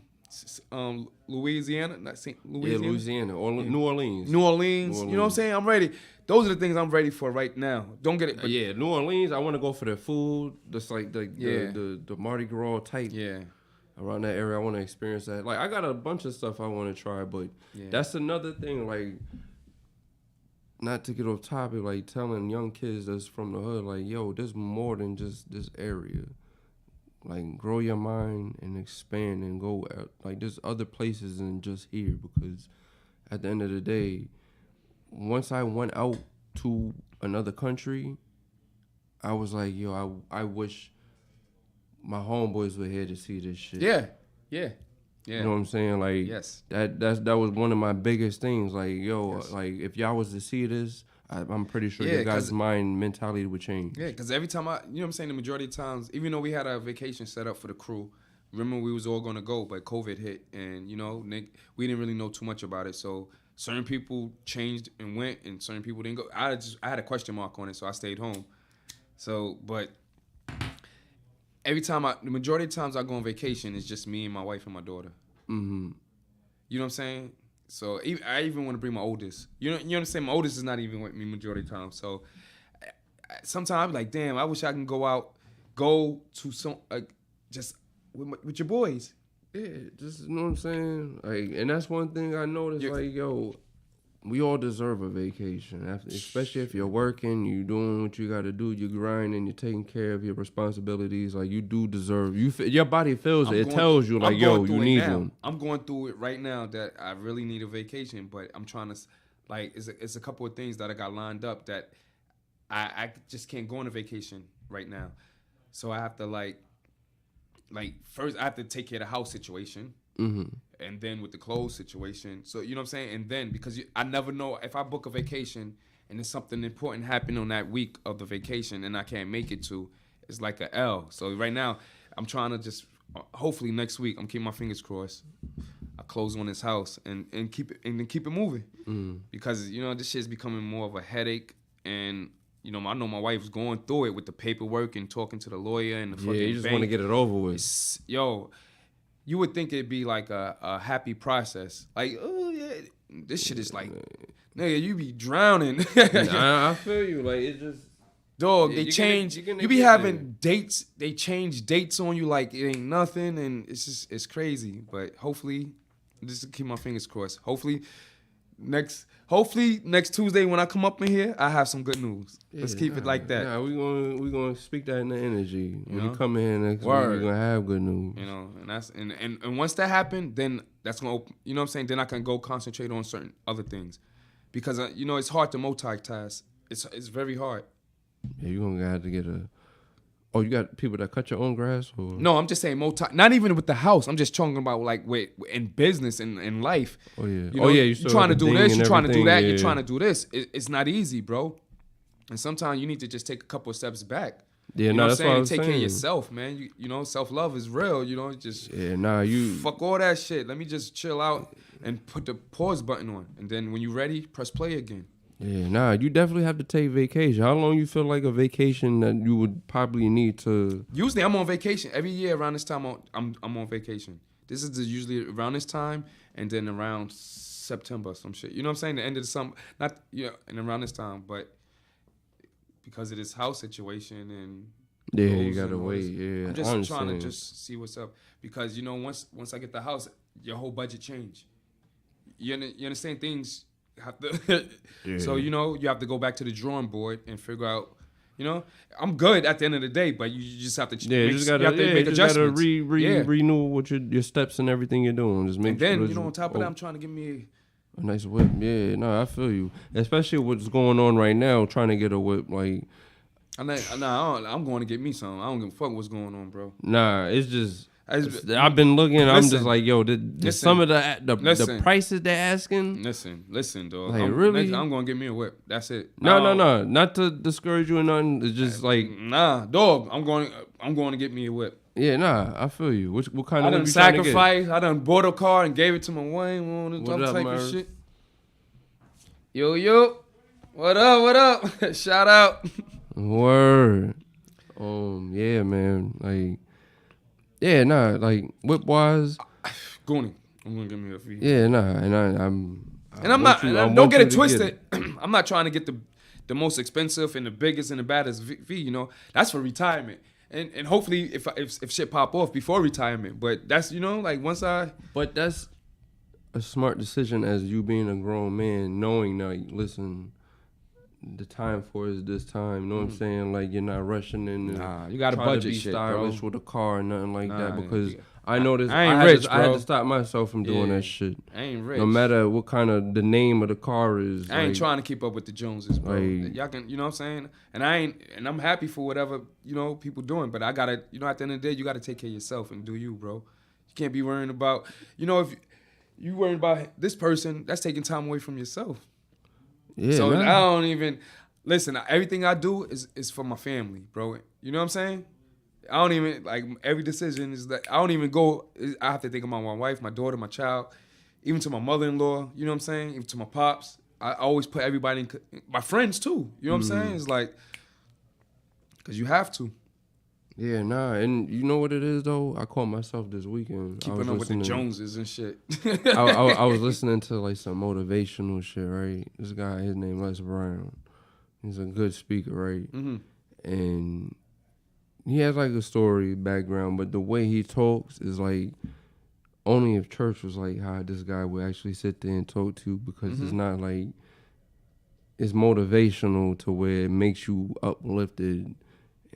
Louisiana. Not Louisiana. Yeah, Louisiana. Or New Orleans. New Orleans. You know what I'm saying? I'm ready. Those are the things I'm ready for right now. Don't get it. But yeah, New Orleans, I want to go for the food. Just like the Mardi Gras type. Yeah. Around that area, I want to experience that. Like, I got a bunch of stuff I want to try, but that's another thing, like, not to get off topic, like, telling young kids that's from the hood, like, yo, there's more than just this area. Like, grow your mind and expand and go out. Like, there's other places than just here, because at the end of the day, once I went out to another country, I was like, yo, I wish my homeboys were here to see this shit. Yeah. You know what I'm saying? Like, yes. That was one of my biggest things. Like, yo, like, if y'all was to see this, I'm pretty sure your guys' mind mentality would change. Yeah, because every time you know what I'm saying, the majority of times, even though we had a vacation set up for the crew, remember we was all going to go, but COVID hit, and, you know, we didn't really know too much about it, so certain people changed and went, and certain people didn't go. I had a question mark on it, so I stayed home. So, but every time the majority of times I go on vacation, it's just me and my wife and my daughter. Mm-hmm. You know what I'm saying? So I even want to bring my oldest. You understand? My oldest is not even with me majority of the time. So sometimes I'm like, damn, I wish I can go to some just with your boys. Yeah, just, you know what I'm saying? Like, and that's one thing I noticed. Like, yo, we all deserve a vacation, especially if you're working, you're doing what you got to do, you're grinding, you're taking care of your responsibilities. Like, you do deserve. Your body feels it. It tells you, like, yo, you need one. I'm going through it right now that I really need a vacation, but I'm trying to, like, it's a couple of things that I got lined up that I just can't go on a vacation right now. So I have to like first I have to take care of the house situation. And then with the clothes situation. So, you know what I'm saying? And then, because I never know if I book a vacation and there's something important happening on that week of the vacation and I can't make it to, it's like a L. So right now, I'm trying to just, hopefully next week, I'm keeping my fingers crossed. I close on this house and keep it moving. Because, you know, this shit's becoming more of a headache. And, you know, I know my wife's going through it with the paperwork and talking to the lawyer and the fucking bank. Yeah, you just want to get it over with. You would think it'd be like a happy process. Like, oh, yeah, this shit is like, nigga, you be drowning. I feel you. Like, it just... Dog, they change. You be having dates. They change dates on you like it ain't nothing. And it's crazy. But hopefully, just keep my fingers crossed. Hopefully next Tuesday when I come up in here, I have some good news. Let's keep it like that. Yeah, we gonna speak that in the energy. When you come in here next week, we're gonna have good news. You know, and that's and once that happens, then that's gonna open, you know what I'm saying? Then I can go concentrate on certain other things. Because you know, it's hard to multitask. It's very hard. Yeah, you're gonna have to get a... Oh, you got people that cut your own grass? Or? No, I'm just saying not even with the house. I'm just talking about like in business and in life. Oh, yeah. You know, you're trying to do this, you're trying to do that, yeah. You're trying to do this. It's not easy, bro. And sometimes you need to just take a couple of steps back. Yeah, you know that's what I'm Take saying. care of yourself, man. You know, self-love is real. You know, just you fuck all that shit. Let me just chill out and put the pause button on. And then when you're ready, press play again. Yeah, you definitely have to take vacation. How long you feel like a vacation that you would probably need to? Usually I'm on vacation. Every year around this time I'm on vacation. This is usually around this time and then around September some shit. You know what I'm saying? The end of the summer. Not and around this time, but because of this house situation and you gotta wait. Yeah, I'm just trying to just see what's up because you know once I get the house, your whole budget change. You understand things. So you know you have to go back to the drawing board and figure out. You know, I'm good at the end of the day, but you just have to. You just gotta make adjustments. Renew what your steps and everything you're doing. Just make. And then on top of that, I'm trying to give me a nice whip. Yeah, no, I feel you. Especially what's going on right now, trying to get a whip like. I'm going to get me some. I don't give a fuck what's going on, bro. Nah, it's just. I've been looking. I'm just like, yo, some of the prices they're asking. Listen, dog. Like, really? I'm gonna get me a whip. That's it. No, not to discourage you or nothing. It's just like, nah, dog. I'm going to get me a whip. Yeah, nah, I feel you. What kind of? I done sacrificed. I done bought a car and gave it to my wife. What up, type of shit. Yo, what up? Shout out. Word. Yeah, man. Like. Yeah, nah, like whip wise. Goonie, I'm gonna give me a fee. Yeah, nah, and I'm not. Don't get it twisted. I'm not trying to get the most expensive and the biggest and the baddest fee. You know, that's for retirement, and hopefully if shit pop off before retirement. But that's like once I. But that's a smart decision as you being a grown man, knowing that listen. The time for is this time. You know what I'm saying? Like you're not rushing in. Nah, you got to budget be shit, stylish bro. with a car or nothing like that because I noticed I ain't rich, I had to stop myself from doing that shit. I ain't rich. No matter what kind of the name of the car is. I ain't trying to keep up with the Joneses, bro. Y'all can, you know what I'm saying? And I'm happy for whatever people doing. But I gotta, at the end of the day, you gotta take care of yourself and do you, bro. You can't be worrying about, if you worrying about this person, that's taking time away from yourself. Yeah. So I don't even listen. Everything I do is for my family, bro. You know what I'm saying? I don't even like every decision is like I don't even go. I have to think about my wife, my daughter, my child, even to my mother-in-law. You know what I'm saying? Even to my pops. I always put everybody in my friends too. You know what I'm saying? It's like because you have to. Yeah, nah, and you know what it is though? I caught myself this weekend. Keeping up with the Joneses and shit. I was listening to like some motivational shit, right? This guy, his name Les Brown. He's a good speaker, right? Mm-hmm. And he has like a story background, but the way he talks is like only if church was like how this guy would actually sit there and talk to because it's not like it's motivational to where it makes you uplifted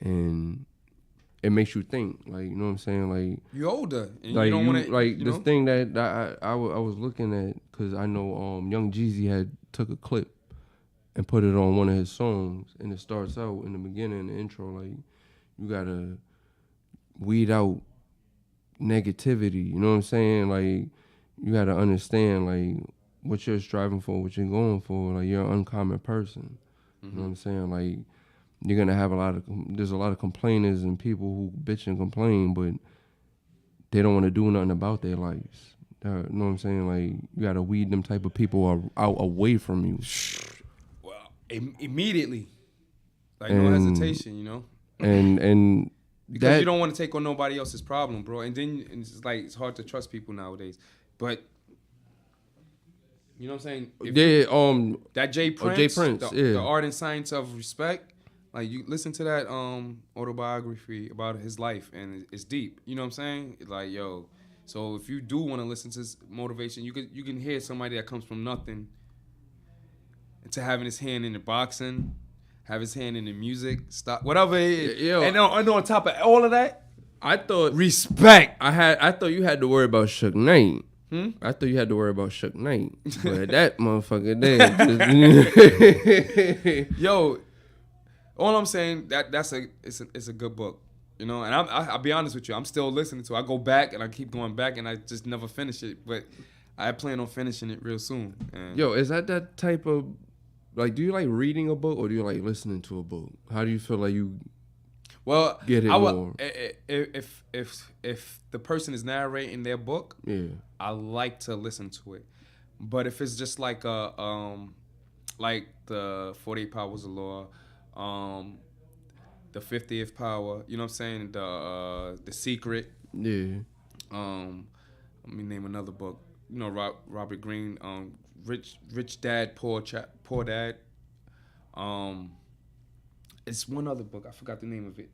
and it makes you think, like, you know what I'm saying? Like you older, and like you don't want to. Like this thing that I was looking at, because I know Young Jeezy had took a clip and put it on one of his songs, and it starts out in the beginning, the intro, like you gotta weed out negativity. You know what I'm saying? Like, you got to understand, like, what you're striving for, what you're going for. Like, you're an uncommon person. You know what I'm saying? Like, you're going to have there's a lot of complainers and people who bitch and complain, but they don't want to do nothing about their lives. You know what I'm saying? Like, you got to weed them type of people out away from you. Well, immediately. Like, no hesitation, you know? And because you don't want to take on nobody else's problem, bro. And then it's like, it's hard to trust people nowadays. But, you know what I'm saying? That Jay Prince, the Art and Science of Respect, like, you listen to that autobiography about his life, and it's deep. You know what I'm saying? It's like, yo, so if you do want to listen to motivation, you can hear somebody that comes from nothing to having his hand in the boxing, have his hand in the music, stop whatever it is. Yo, and on top of all of that, I thought respect. I thought you had to worry about Suge Knight. I thought you had to worry about Suge Knight, but that motherfucker there. Yo, all I'm saying it's a good book, you know. And I'll be honest with you, I'm still listening to it. I go back and I keep going back, and I just never finish it. But I plan on finishing it real soon. Yo, is that type of, like, do you like reading a book or do you like listening to a book? How do you feel like you get it more? If the person is narrating their book, yeah, I like to listen to it. But if it's just like like the 48 Powers of Law, the 50th Power, you know what I'm saying? The Secret. Yeah. Let me name another book. You know, Robert Greene, Rich Dad, Poor Dad. It's one other book. I forgot the name of it.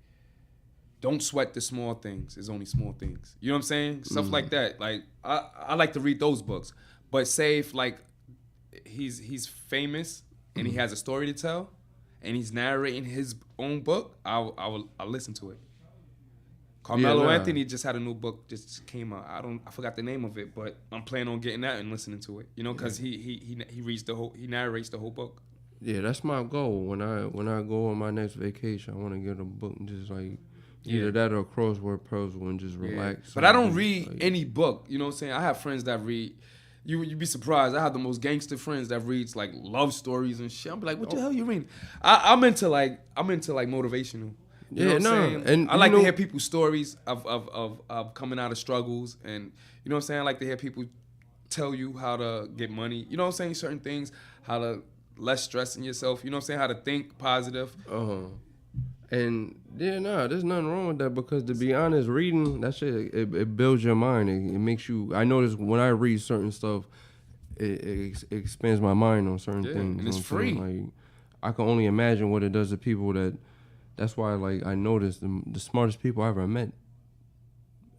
Don't sweat the small things. It's only small things. You know what I'm saying? Stuff like that. Like, I like to read those books. But say if, like, he's famous and he has a story to tell and he's narrating his own book, I'll listen to it. Carmelo Anthony just had a new book just came out. I forgot the name of it, but I'm planning on getting that and listening to it. You know, because he narrates the whole book. Yeah, that's my goal. When I go on my next vacation, I want to get a book and just like either that or a crossword puzzle and just relax. But I don't read any book. You know what I'm saying? I have friends that read. You'd be surprised. I have the most gangster friends that reads like love stories and shit. I'm like, what the hell you reading? I'm into motivational. You know what I'm saying? And I like to hear people's stories of coming out of struggles, and you know what I'm saying? I like to hear people tell you how to get money. You know what I'm saying? Certain things, how to less stress in yourself. You know what I'm saying? How to think positive. And there's nothing wrong with that, because to be honest, reading, that shit, it builds your mind. It makes you, I notice when I read certain stuff, it expands my mind on certain things. And it's free. Like, I can only imagine what it does to people that's why, like, I noticed the smartest people I ever met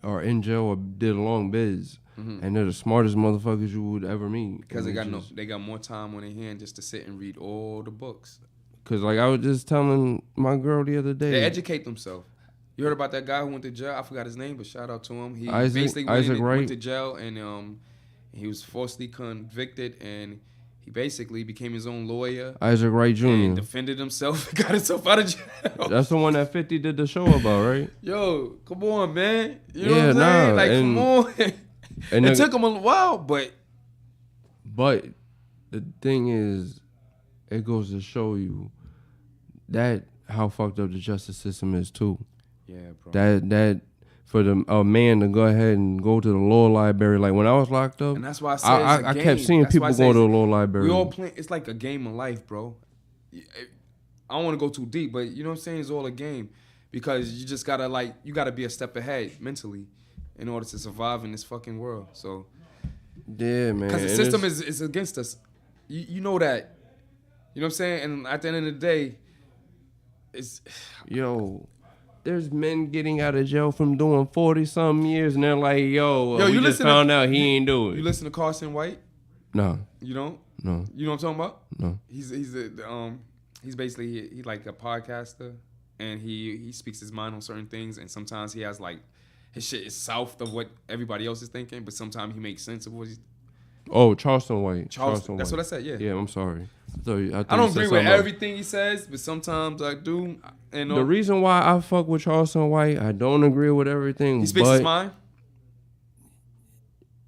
are in jail or did a long biz. And they're the smartest motherfuckers you would ever meet. Because they got more time on their hand just to sit and read all the books. Because, like, I was just telling my girl the other day. They educate themselves. You heard about that guy who went to jail? I forgot his name, but shout out to him. He Isaac went to jail, and he was falsely convicted, and he basically became his own lawyer. Isaac Wright Jr. And defended himself, got himself out of jail. That's the one that 50 did the show about, right? Yo, come on, man. You know what I'm saying? Like, come on. And it took him a while, but the thing is, it goes to show you that how fucked up the justice system is too. Yeah, bro. That for a man to go ahead and go to the law library, like when I was locked up, and that's why I kept seeing people go to the law library. We all play. It's like a game of life, bro. I don't want to go too deep, but you know what I'm saying? It's all a game, because you just gotta be a step ahead mentally in order to survive in this fucking world. So yeah, man. Because the system is against us. You know that. You know what I'm saying? And at the end of the day, it's there's men getting out of jail from doing 40-something years, and they're like, we just found out he ain't do it. You listen to Carson White? No. You don't? No. You know what I'm talking about? No. He's basically he's like a podcaster, and he speaks his mind on certain things, and sometimes he has like his shit is south of what everybody else is thinking, but sometimes he makes sense of what he's. Oh, Charleston White. Charleston. That's White. what I said. Yeah. Yeah, I'm sorry. I don't agree with everything he says, but sometimes I do. And the reason why I fuck with Charleston White, I don't agree with everything. He speaks his mind.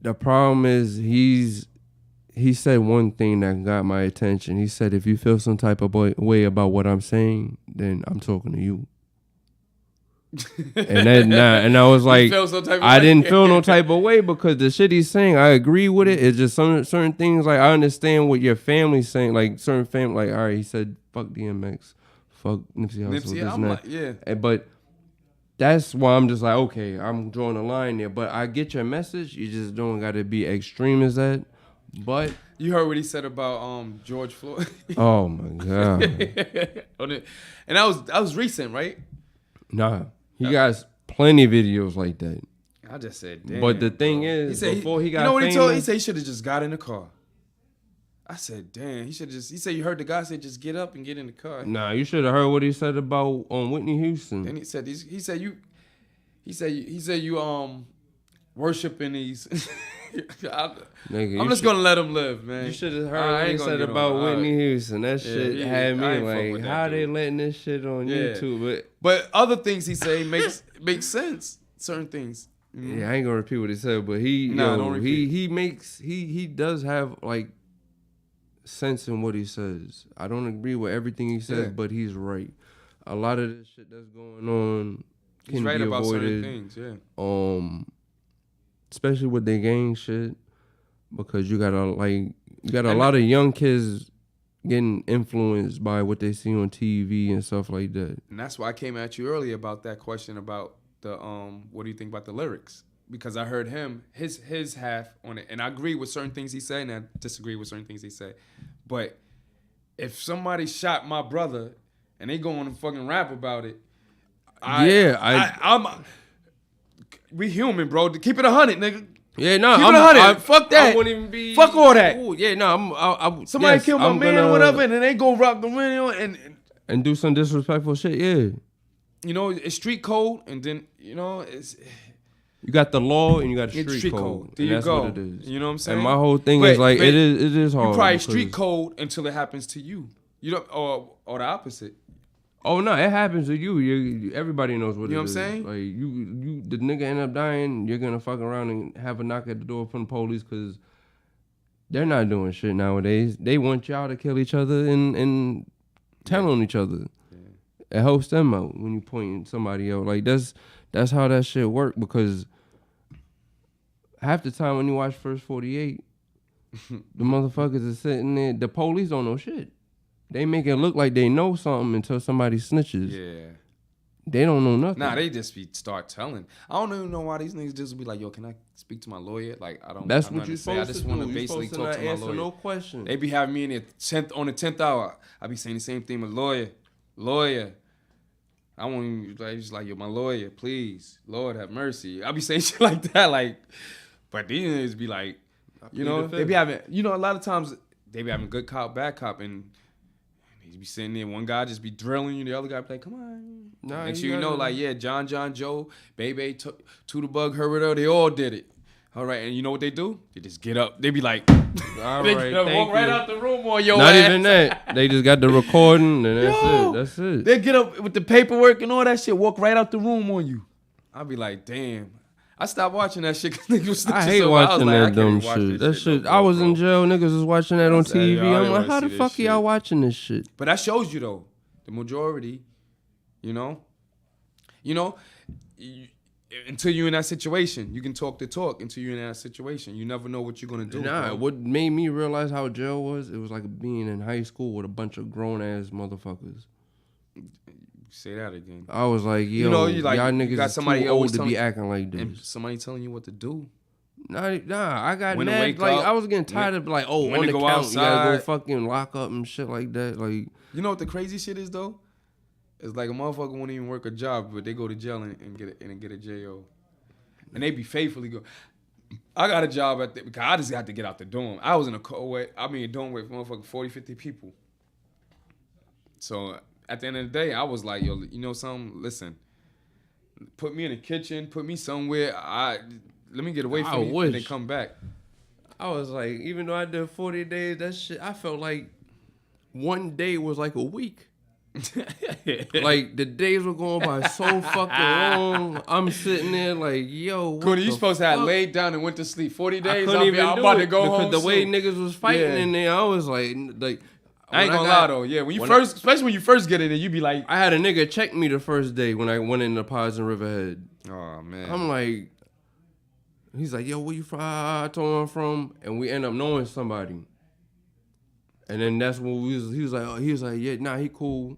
The problem is he said one thing that got my attention. He said, if you feel some type of way about what I'm saying, then I'm talking to you. and I was like, I didn't feel no type of way because the shit he's saying, I agree with it. It's just certain things, like, I understand what your family's saying. Like, certain family, like, all right, he said, fuck DMX, fuck Nipsey Hussle, yeah. But that's why I'm just like, okay, I'm drawing a line there. But I get your message. You just don't got to be extreme as that. But you heard what he said about George Floyd. Oh my god! And that was recent, right? Nah, he got plenty of videos like that. I just said, damn. But the thing is, before he got, you know what famous, he told? He said he should have just got in the car. I said, damn, he should just. He said you heard the guy say just get up and get in the car. Nah, you should have heard what he said about Whitney Houston. And he said you worshiping these. I'm just gonna let him live, man. You should have heard what he said about Whitney Houston. That shit had me like, how they letting this shit on YouTube? But other things he say makes sense. Certain things. Mm-hmm. Yeah, I ain't gonna repeat what he said, but he does have like sense in what he says. I don't agree with everything he says, but he's right. A lot of this shit that's going on can be avoided. About certain things, especially with their gang shit, because you got a lot of young kids getting influenced by what they see on TV and stuff like that. And that's why I came at you earlier about that question about the what do you think about the lyrics? Because I heard his half on it, and I agree with certain things he said, and I disagree with certain things he said. But if somebody shot my brother and they go on and fucking rap about it, we human, bro. Keep it 100, nigga. Yeah, no, keep it 100. Fuck that. I wouldn't even be. Fuck all that. Ooh, yeah, no, somebody killed my man or whatever, and then they go rock the radio and do some disrespectful shit. Yeah. You know, it's street code, and then it's. You got the law and you got the street code. There you go. What it is. You know what I'm saying? And my whole thing is like it is hard. You probably street code until it happens to you. You know, or the opposite. Oh no, it happens to you. Everybody knows what it is. You know what I'm saying? Like you, the nigga end up dying. You're gonna fuck around and have a knock at the door from the police because they're not doing shit nowadays. They want y'all to kill each other and tell on each other. Yeah. It helps them out when you point somebody out. Like that's how that shit work, because half the time when you watch First 48, the motherfuckers are sitting there. The police don't know shit. They make it look like they know something until somebody snitches. Yeah. They don't know nothing. Nah, they just start telling. I don't even know why these niggas just be like, yo, can I speak to my lawyer? Like, I don't. That's what you're supposed to do. I just want to basically talk to my lawyer. No question. They be having me in on the 10th hour. I be saying the same thing with lawyer. I want you just like, yo, my lawyer, please, Lord have mercy. I be saying shit like that, like, but these niggas be like, they be having, a lot of times they be having good cop, bad cop, and they be sitting there, one guy just be drilling you, the other guy be like, come on. Nah, and John, Joe, Baby, Bug, Herbert, they all did it. All right, and you know what they do? They just get up. They be like, all they right, walk right out the room on your Not ass. even that. They just got the recording and that's it. They get up with the paperwork and all that shit, walk right out the room on you. I be like, damn. I stopped watching that shit because niggas was I hate watching that dumb shit. That shit. I was in jail. Niggas was watching that on TV. I'm like, how the fuck are y'all watching this shit? But that shows you though, the majority, until you're in that situation, you can talk the talk. Until you're in that situation, you never know what you're gonna do. Nah, what made me realize how jail was, it was like being in high school with a bunch of grown ass motherfuckers. Say that again. I was like, yo, y'all niggas is too old to be acting like this. And somebody telling you what to do. Nah, I got mad. Like I was getting tired of like, on the count, outside, you gotta go fucking lock up and shit like that. Like, you know what the crazy shit is though? It's like a motherfucker won't even work a job, but they go to jail and get a JO, and they be faithfully go. I got a job because I just got to get out the dorm. I was in a dorm with motherfucking 40, 50 people. So at the end of the day, I was like, yo, you know something? Listen, put me in the kitchen, put me somewhere. Let me get away from you and then come back. I was like, even though I did 40 days, that shit, I felt like one day was like a week. Like the days were going by so fucking long. I'm sitting there like, yo, what Cooney, you supposed to have laid down and went to sleep 40 days. I couldn't even I'm do about it to go because home the way soon. niggas was fighting in there, I was like I ain't gonna lie though. Yeah, when you first, especially when you first get in there, you be like, I had a nigga check me the first day when I went in the pods in Riverhead. oh man. I'm like, he's like, yo, where you from? I told him I'm from, and we end up knowing somebody. And then that's when he was like, yeah, nah, he cool.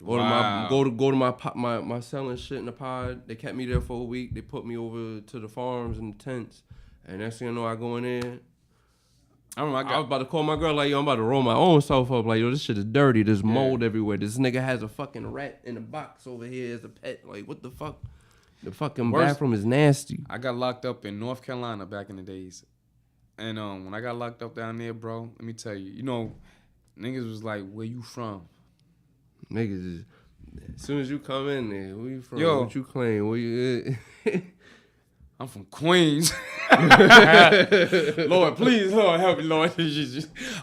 Go to my selling shit in the pod. They kept me there for a week. They put me over to the farms and the tents. And next thing you know, I go in there. I was about to call my girl like, yo, I'm about to roll my own self up. Like, yo, this shit is dirty. There's mold everywhere. This nigga has a fucking rat in a box over here as a pet. Like, what the fuck? The fucking bathroom is nasty. I got locked up in North Carolina back in the days. And when I got locked up down there, bro, let me tell you, niggas was like, where you from? Niggas is, as soon as you come in there, where you from? Yo. What you claim? Where you I'm from Queens. Lord, please, Lord, help me, Lord.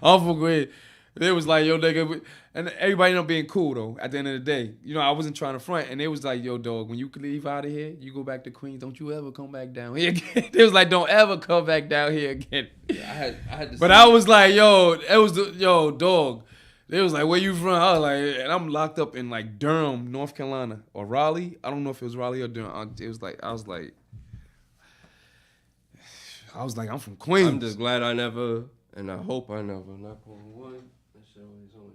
I'm from Queens. They was like, yo, nigga, and everybody ended up being cool, though, at the end of the day. I wasn't trying to front, and they was like, yo, dog, when you leave out of here, you go back to Queens, don't you ever come back down here again. They was like, don't ever come back down here again. Yeah, I had to but I was like, yo, dog. They was like, where you from? I was like, and I'm locked up in, like, Durham, North Carolina, or Raleigh. I don't know if it was Raleigh or Durham. I was like, I'm from Queens. I'm just glad I never, and I hope I never, knock on wood. That shit always on.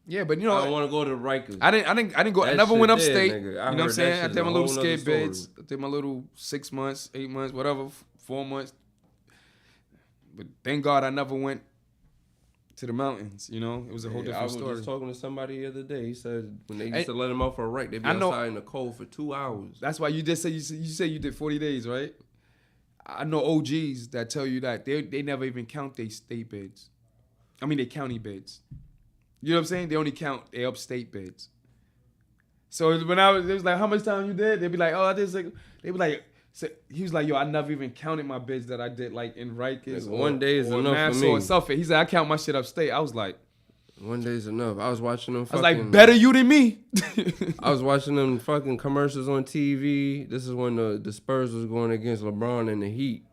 Yeah, but I don't want to go to Rikers. I didn't go. I never went upstate. You know what I'm saying? I did my little skate beds. I did my little 6 months, 8 months, whatever, 4 months. But thank God I never went to the mountains. It was a whole different story. I was just talking to somebody the other day. He said when they used to let him out for a ride, they'd be outside in the cold for 2 hours. That's why you just say you say you did 40 days, right? I know OGs that tell you that they never even count their state beds. I mean, they county beds. You know what I'm saying? They only count their upstate beds. So when it was like, how much time you did? They'd be like, oh, I did. They be like, so he was like, yo, I never even counted my beds that I did like in Rikers. Like, one day is enough Nassau for me. Or Suffolk. He said, I count my shit upstate. I was like, one day's enough. I was watching them. I was like, better you than me. I was watching them fucking commercials on TV. This is when the Spurs was going against LeBron and the Heat.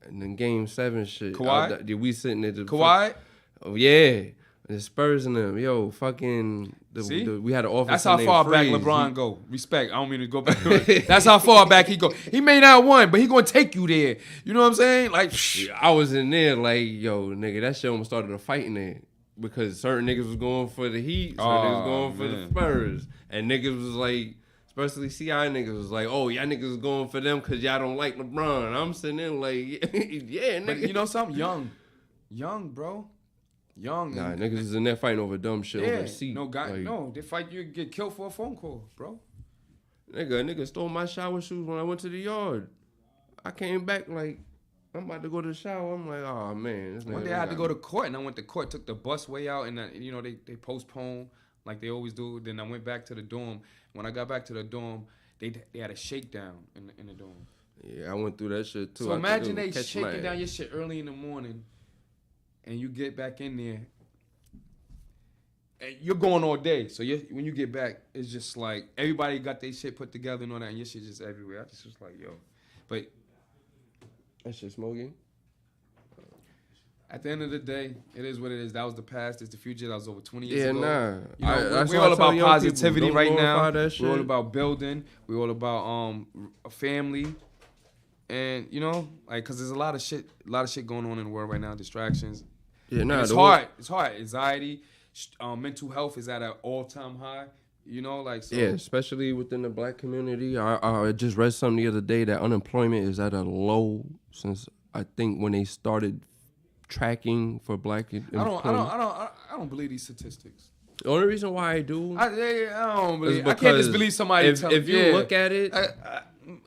And then Game 7 shit. Kawhi? We sitting there. Kawhi? Oh, yeah. The Spurs and them. Yo, fucking. We had an officer. That's how far back LeBron go. Respect. I don't mean to go back. That's how far back he go. He may not won, but he gonna take you there. You know what I'm saying? Like, I was in there like, yo, nigga, that shit almost started a fight in there. Because certain niggas was going for the Heat, certain niggas was going for the Spurs. And niggas was like, especially CI niggas was like, oh, y'all niggas was going for them because y'all don't like LeBron. I'm sitting there like, yeah, nigga. But you know something? Young, bro. Young. Nah, niggas is in there fighting over dumb shit over a seat. No, they fight you get killed for a phone call, bro. Nigga stole my shower shoes when I went to the yard. I came back like, I'm about to go to the shower. I'm like, oh, man. One day I had to go to court, and I went to court, took the bus way out, and they postponed like they always do. Then I went back to the dorm. When I got back to the dorm, they had a shakedown in the dorm. Yeah, I went through that shit, too. So imagine they shaking down your shit early in the morning, and you get back in there, and you're going all day. So when you get back, it's just like everybody got their shit put together and all that, and your shit just everywhere. I just was like, yo. But that shit smoking. At the end of the day, it is what it is. That was the past. It's the future. That was over 20 years ago. Nah. We're all about positivity right now. We're all about building. We're all about a family. And, because there's a lot of shit going on in the world right now. Distractions. Yeah, nah. It's hard. It's hard. Anxiety. Mental health is at an all-time high. So. Yeah, especially within the black community. I just read something the other day that unemployment is at a low since I think when they started tracking for black employment. I don't believe these statistics. The only reason why I do, I don't believe. I can't just believe somebody. If you look at it,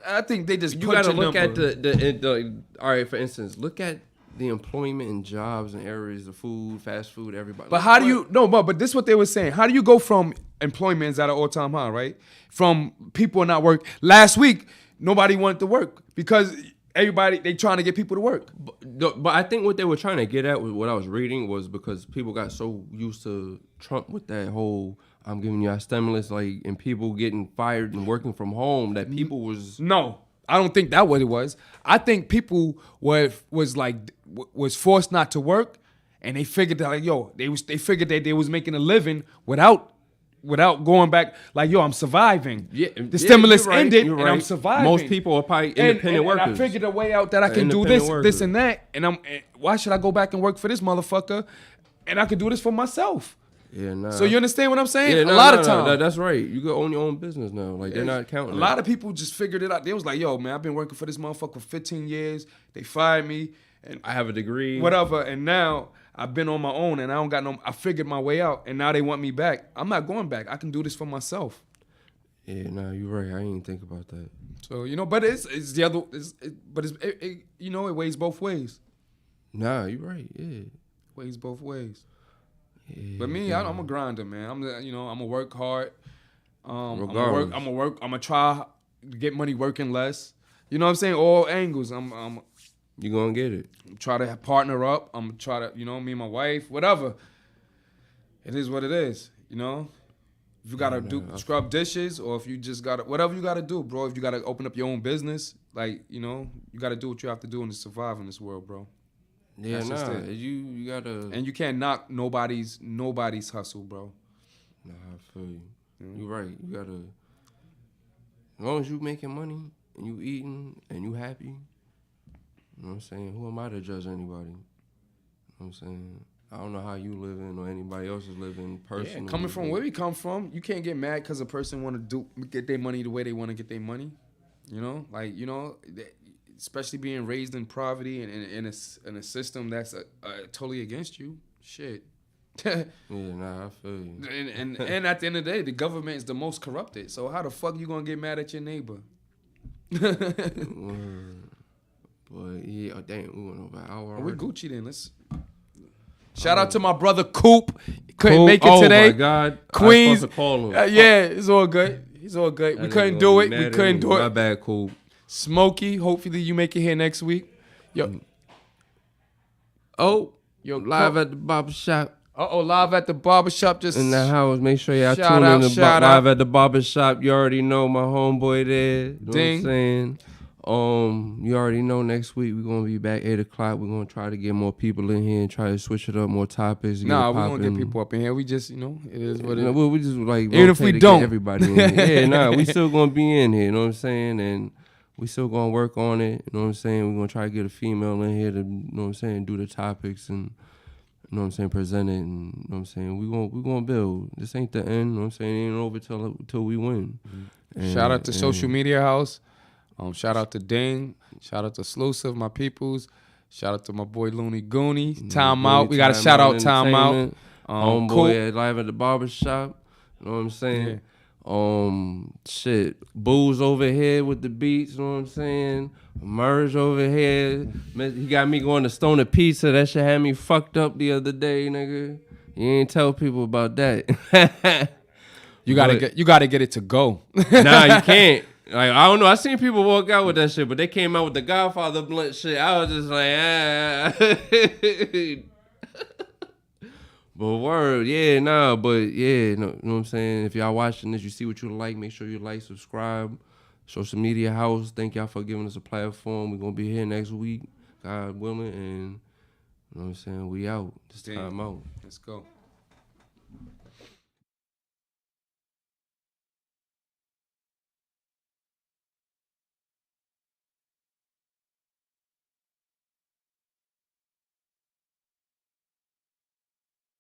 I think they just. You got to look at the. All right, for instance, look at the employment and jobs and areas of food, fast food, everybody. But how do you but this is what they were saying. How do you go from employment is at an all-time high, right? From people not work. Last week, nobody wanted to work because everybody, they trying to get people to work. But I think what they were trying to get at with what I was reading was because people got so used to Trump with that whole I'm giving you a stimulus, like, and people getting fired and working from home, that people was... No, I don't think that what it was. I think people was forced not to work, and they figured that, like, yo, they figured that they was making a living without going back, like, yo, I'm surviving. Yeah, the stimulus ended, and I'm surviving. Most people are probably independent workers. And I figured a way out that I can do this, and that, and why should I go back and work for this motherfucker? And I can do this for myself. Yeah, nah. So you understand what I'm saying? Yeah, a lot of times. That's right. You can own your own business now. Like, they're not counting. A lot of people just figured it out. They was like, yo, man, I've been working for this motherfucker for 15 years. They fired me. And I have a degree. Whatever. And now I've been on my own and I figured my way out. And now they want me back. I'm not going back. I can do this for myself. Yeah, nah, you're right. I didn't think about that. So, but it's the other, it weighs both ways. Nah, you're right. Yeah. Weighs both ways. Yeah, but me, I'm a grinder, man. I'm gonna work hard. I'm gonna try to get money working less. You know what I'm saying? All angles. You gonna get it. Try to partner up. I'm gonna try to, me and my wife, whatever. It is what it is, If you gotta scrub dishes, or if you just gotta, whatever you gotta do, bro. If you gotta open up your own business, like, you gotta do what you have to do to survive in this world, bro. Yeah, you gotta... And you can't knock nobody's hustle, bro. Nah, I feel you. You're right. You gotta... As long as you making money, and you eating, and you happy, you know what I'm saying? Who am I to judge anybody? You know what I'm saying? I don't know how you living or anybody else is living personally. Yeah, coming from where we come from, you can't get mad because a person want to get their money the way they want to get their money. Especially being raised in poverty and in a system that's totally against you. Shit. Yeah, nah, I feel you. And at the end of the day, the government is the most corrupted. So how the fuck you gonna get mad at your neighbor? Boy, yeah, damn, we went over an hour. We Gucci then. Let's shout out to my brother Coop. Couldn't make it today. Oh my God, Queens. I was supposed to call him. Yeah, it's all good. He's all good. We couldn't do it. My bad, Coop. Smokey, hopefully you make it here next week. Yo, live at the barbershop. Live at the barbershop. Just in the house. Make sure y'all tune in to live at the barbershop. You already know my homeboy there. You know what I'm saying? You already know next week we're gonna be back 8 o'clock. We're gonna try to get more people in here and try to switch it up, more topics. Nah, we gonna get people up in here. We just, it is what it is. We just like even if we don't, everybody in here. Yeah, nah, we still gonna be in here. You know what I'm saying? And we still gonna work on it. You know what I'm saying? We're gonna try to get a female in here to, you know what I'm saying, do the topics and, you know what I'm saying, present it. And, you know what I'm saying? We gonna build. This ain't the end. You know what I'm saying? It ain't over till we win. Mm-hmm. Shout out to Social Media House. Shout out to Ding. Shout out to Slusive, my peoples. Shout out to my boy Looney Goonie. Timeout. We got to shout out Timeout. Homeboy at live at the barbershop. You know what I'm saying? Yeah. Shit, Booze over here with the beats, you know what I'm saying? Merge over here. He got me going to Stoner Pizza. That shit had me fucked up the other day, nigga. You ain't tell people about that. You gotta get it to go. Nah, you can't. Like, I don't know. I seen people walk out with that shit, but they came out with the Godfather blunt shit. I was just like, But word, yeah, nah, but yeah, know what I'm saying? If y'all watching this, you see what you like, make sure you like, subscribe. Social Media House, thank y'all for giving us a platform. We're going to be here next week, God willing, and you know what I'm saying? We out. This time out. Let's go.